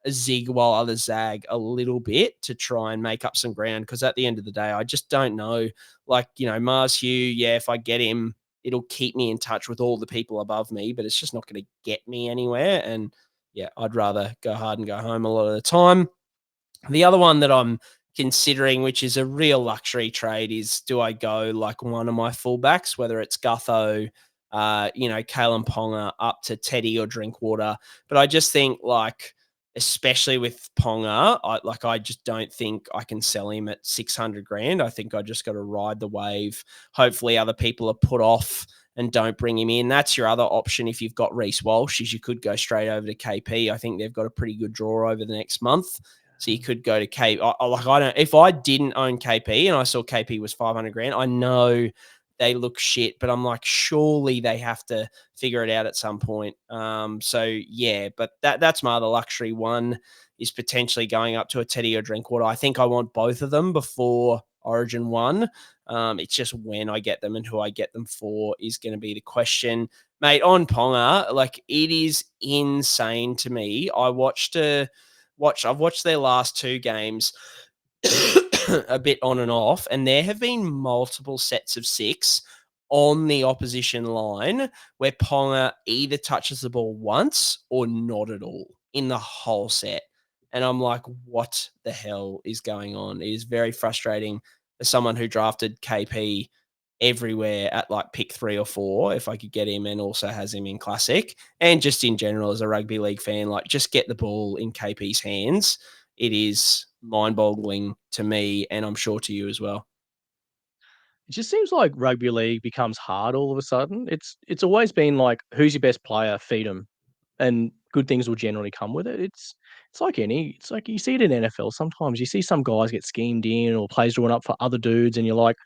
zig while others zag a little bit to try and make up some ground. Because at the end of the day, I just don't know. Like, Mars Hugh, yeah, if I get him, it'll keep me in touch with all the people above me, but it's just not going to get me anywhere. And yeah, I'd rather go hard and go home a lot of the time. The other one that I'm considering, which is a real luxury trade, is do I go like one of my fullbacks, whether it's Gutho, Kalen Ponga up to Teddy or Drinkwater. But I just think like, especially with Ponga, I just don't think I can sell him at 600 grand. I think I just got to ride the wave. Hopefully other people are put off and don't bring him in. That's your other option if you've got Reece Walsh, is you could go straight over to KP. I think they've got a pretty good draw over the next month. So you could go to KP. If I didn't own KP and I saw KP was 500 grand, I know they look shit, but I'm like, surely they have to figure it out at some point. So yeah, but that's my other luxury one, is potentially going up to a Teddy or Drinkwater. I think I want both of them before Origin 1. It's just when I get them and who I get them for is going to be the question. Mate, on Ponga, like, it is insane to me. I've watched their last 2 games a bit on and off, and there have been multiple sets of 6 on the opposition line where Ponga either touches the ball once or not at all in the whole set. And I'm like, what the hell is going on? It is very frustrating as someone who drafted KP everywhere at like pick 3 or 4, if I could get him, and also has him in Classic. And just in general as a rugby league fan, like, just get the ball in KP's hands. It is mind-boggling to me, and I'm sure to you as well. It just seems like rugby league becomes hard all of a sudden. It's always been like, who's your best player? Feed them, and good things will generally come with it. It's like you see it in NFL sometimes. You see some guys get schemed in or plays drawn up for other dudes, and you're like,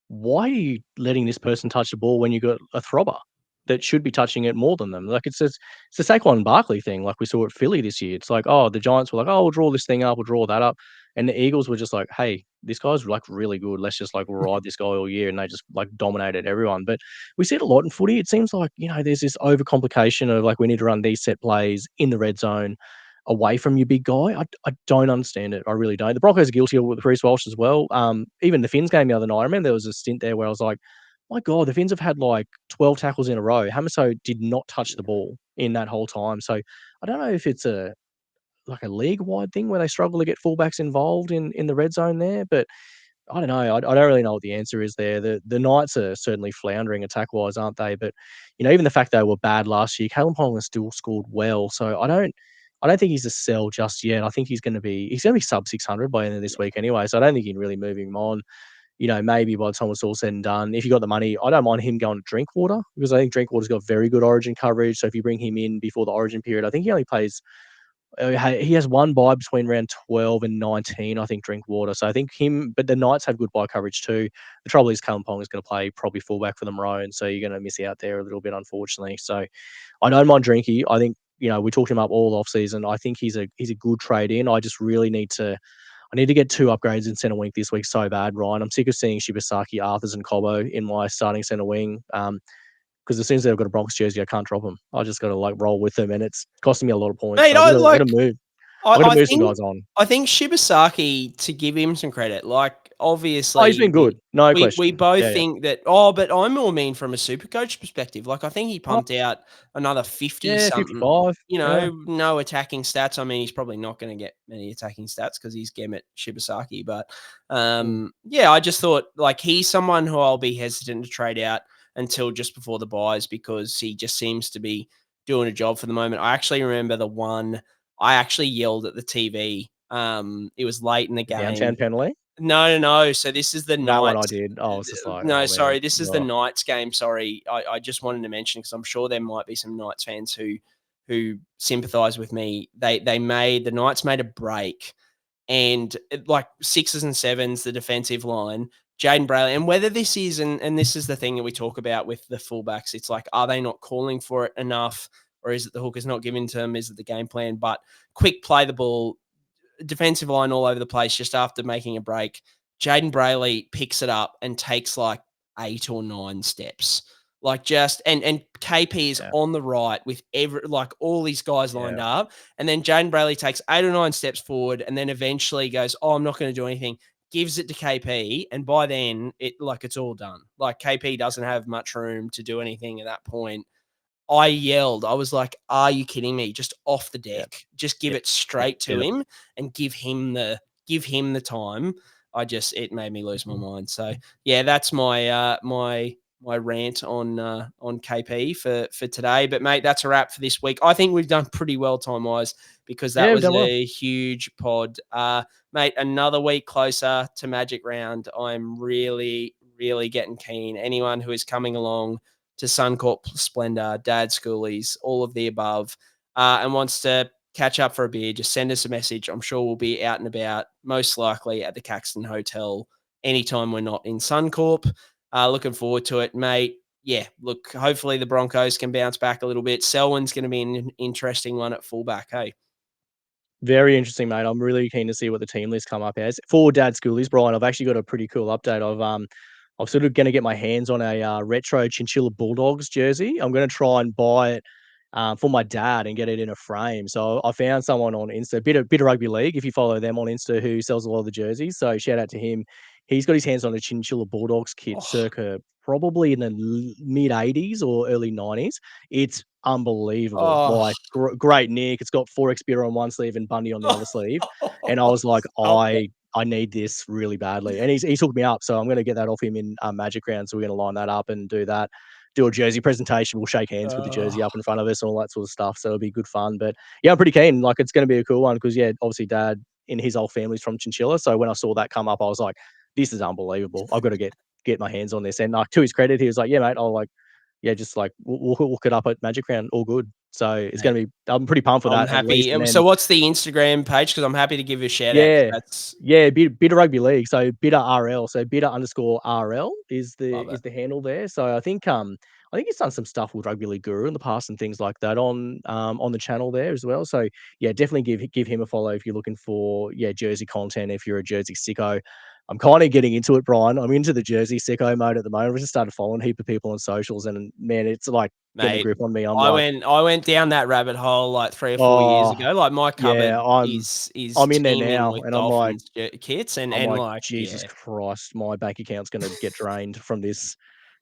why are you letting this person touch the ball when you got a throbber that should be touching it more than them? Like, it's the Saquon Barkley thing, like we saw at Philly this year. It's like, oh, the Giants were like, oh, we'll draw this thing up, we'll draw that up. And the Eagles were just like, hey, this guy's like really good. Let's just like ride this guy all year. And they just like dominated everyone. But we see it a lot in footy. It seems like, there's this overcomplication of like, we need to run these set plays in the red zone away from your big guy. I don't understand it. I really don't. The Broncos are guilty with Reece Walsh as well. Even the Finns game the other night, I remember there was a stint there where I was like, my God, the Finns have had like 12 tackles in a row. Hamiso did not touch the ball in that whole time. So I don't know if it's a league-wide thing where they struggle to get fullbacks involved in the red zone there, but I don't know. I don't really know what the answer is there. The Knights are certainly floundering attack-wise, aren't they? But even the fact they were bad last year, Kalen Ponga still scored well. So I don't think he's a sell just yet. I think he's going to be sub 600 by the end of this week anyway. So I don't think you can really move him on. Maybe by the time it's all said and done, if you got the money, I don't mind him going to Drinkwater, because I think Drinkwater's got very good Origin coverage. So if you bring him in before the Origin period, I think he only plays. He has one bye between round 12 and 19, I think, Drinkwater. So I think him, but the Knights have good bye coverage too. The trouble is Kalen Ponga is going to play probably fullback for the Maroons, so you're going to miss out there a little bit, unfortunately. So I don't mind Drinky. I think, we talked him up all off season. I think he's a good trade in. I just really need to get 2 upgrades in centre wing this week so bad, Ryan. I'm sick of seeing Shibasaki, Arthurs and Cobbo in my starting centre wing. Because as soon as they've got a Broncos jersey, I can't drop them. I just got to like roll with them, and it's costing me a lot of points. Mate, so I'm going to move. I'm going to move some guys on. I think Shibasaki, to give him some credit, like, obviously, he's been good. No question. We both think that. Oh, but I'm more mean from a Supercoach perspective. Like, I think he pumped out another 50 something. 55. No attacking stats. I mean, he's probably not going to get many attacking stats because he's Gemmet Shibasaki. But I just thought like he's someone who I'll be hesitant to trade out until just before the buys, because he just seems to be doing a job for the moment. I actually remember the one I actually yelled at the TV. It was late in the game. Downtown penalty? No. So this is the Knights. That one I did. Oh, it's just like... No, sorry. This is the Knights game. Sorry. I just wanted to mention, because I'm sure there might be some Knights fans who sympathise with me. The Knights made a break, and like 6s and 7s, the defensive line, Jaden Brayley, and whether this is, and this is the thing that we talk about with the fullbacks, it's like, are they not calling for it enough, or is it the hookers not giving to them? Is it the game plan? But quick play the ball, defensive line all over the place just after making a break. Jaden Brayley picks it up and takes like 8 or 9 steps. Like just and KP is on the right with all these guys lined up, and then Jaden Brayley takes 8 or 9 steps forward, and then eventually goes, "Oh, I'm not going to do anything." Gives it to KP, and by then it's all done. Like KP doesn't have much room to do anything at that point. I yelled. I was like, "Are you kidding me? Just off the deck. Just give it straight to him and give him the time." It made me lose my mind. So yeah, that's my my rant on KP for today. But mate, that's a wrap for this week. I think we've done pretty well time wise because that was a huge pod. Mate, another week closer to Magic Round. I'm really, really getting keen. Anyone who is coming along to Suncorp Splendor, Dad Schoolies, all of the above, and wants to catch up for a beer, just send us a message. I'm sure we'll be out and about, most likely at the Caxton Hotel anytime we're not in Suncorp. Looking forward to it, mate. Yeah, look, hopefully the Broncos can bounce back a little bit. Selwyn's going to be an interesting one at fullback, hey? Very interesting, mate. I'm really keen to see what the team list come up as. For Dad Schoolies, Brien, I've actually got a pretty cool update. I'm sort of going to get my hands on a retro Chinchilla Bulldogs jersey. I'm going to try and buy it for my dad and get it in a frame. So I found someone on Insta, bit of rugby league, if you follow them on Insta, who sells a lot of the jerseys. So shout out to him. He's got his hands on a Chinchilla Bulldogs kit circa probably in the mid 80s or early 90s. It's unbelievable. Like great nick. It's got 4X Beer on one sleeve and Bundy on the other sleeve. And I was like, I need this really badly. And he's hooked me up. So I'm going to get that off him in Magic Round. So we're going to line that up and do that. Do a jersey presentation. We'll shake hands with the jersey up in front of us and all that sort of stuff. So it'll be good fun. But yeah, I'm pretty keen. Like it's going to be a cool one because obviously Dad in his whole family's from Chinchilla. So when I saw that come up, I was like, this is unbelievable. I've got to get my hands on this. And like to his credit, he was like, yeah, mate, just like we'll look it up at Magic Round. All good. So it's going to be, I'm pretty pumped for that. I'm happy. So what's the Instagram page? Because I'm happy to give you a shout out. Bit of rugby league. So Bitter RL. So Bitter_RL is the handle there. So I think he's done some stuff with Rugby League Guru in the past and things like that on the channel there as well. So yeah, definitely give him a follow if you're looking for jersey content. If you're a jersey sicko. I'm kind of getting into it, Brien. I'm into the jersey sicko mode at the moment. I just started following a heap of people on socials, and man, it's like getting a grip on me. I went down that rabbit hole like 3 or 4 years ago. Like my cupboard is I'm in there now, with and I'm like kits and Jesus Christ, my bank account's going to get drained from this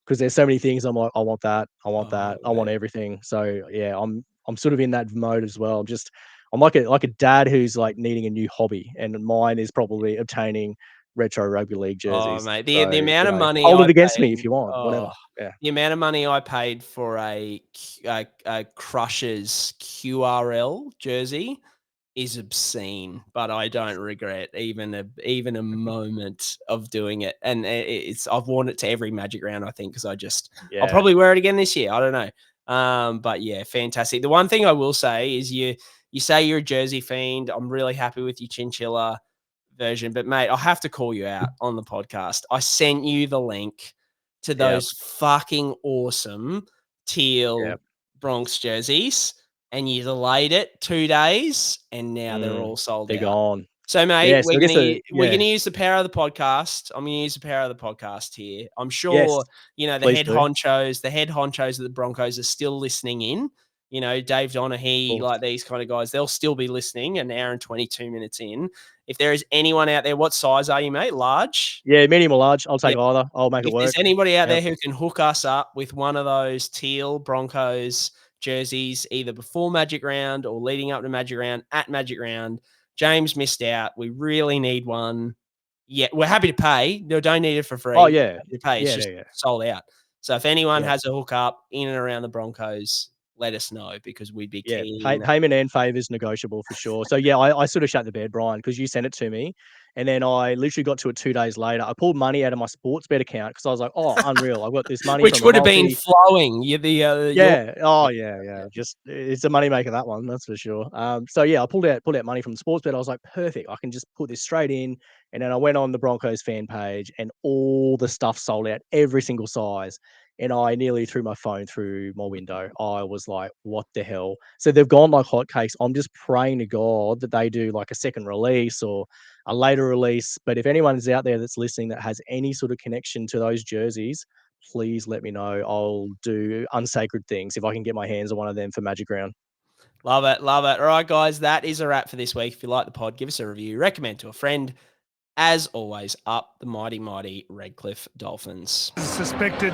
because there's so many things. I'm like, I want that, I want everything. So yeah, I'm sort of in that mode as well. I'm like a dad who's like needing a new hobby, and mine is probably obtaining retro rugby league jerseys. Oh, mate, the amount of money hold it against me if you want, whatever. Yeah, the amount of money I paid for a Crushers QRL jersey is obscene, but I don't regret even a moment of doing it. And I've worn it to every Magic Round, I think, because I'll probably wear it again this year. I don't know. But yeah, fantastic. The one thing I will say is you say you're a jersey fiend. I'm really happy with your Chinchilla version, but mate, I have to call you out on the podcast. I sent you the link to those fucking awesome teal Bronx jerseys, and you delayed it 2 days, and now they're all sold out. They're gone. So, mate, we're gonna use the power of the podcast. I'm gonna use the power of the podcast here. I'm sure the head honchos of the Broncos are still listening in. Dave Donaghy, like these kind of guys, they'll still be listening an hour and 22 minutes in. If there is anyone out there, what size are you, mate? Large? Yeah, medium or large. I'll take either. I'll make it work. If there's anybody out there who can hook us up with one of those teal Broncos jerseys, either before Magic Round or leading up to Magic Round, at Magic Round, James missed out. We really need one. Yeah, we're happy to pay. No, don't need it for free. Oh, yeah. To pay. It's just sold out. So if anyone has a hookup in and around the Broncos, let us know because we'd be keen. Payment and favours negotiable for sure. So yeah, I sort of shut the bed, Brien, because you sent it to me, and then I literally got to it 2 days later. I pulled money out of my sports bet account because I was like, oh, unreal! I've got this money, which would have been flowing. Just it's a moneymaker, that one, that's for sure. So yeah, I pulled out money from the sports bet. I was like, perfect, I can just put this straight in. And then I went on the Broncos fan page, and all the stuff sold out, every single size. And I nearly threw my phone through my window. I was like, what the hell? So they've gone like hotcakes. I'm just praying to God that they do like a second release or a later release. But if anyone is out there that's listening that has any sort of connection to those jerseys, please let me know. I'll do unsacred things if I can get my hands on one of them for Magic Round. Love it. Love it. All right, guys, that is a wrap for this week. If you like the pod, give us a review, recommend to a friend. As always, up the mighty, mighty Redcliffe Dolphins. Suspected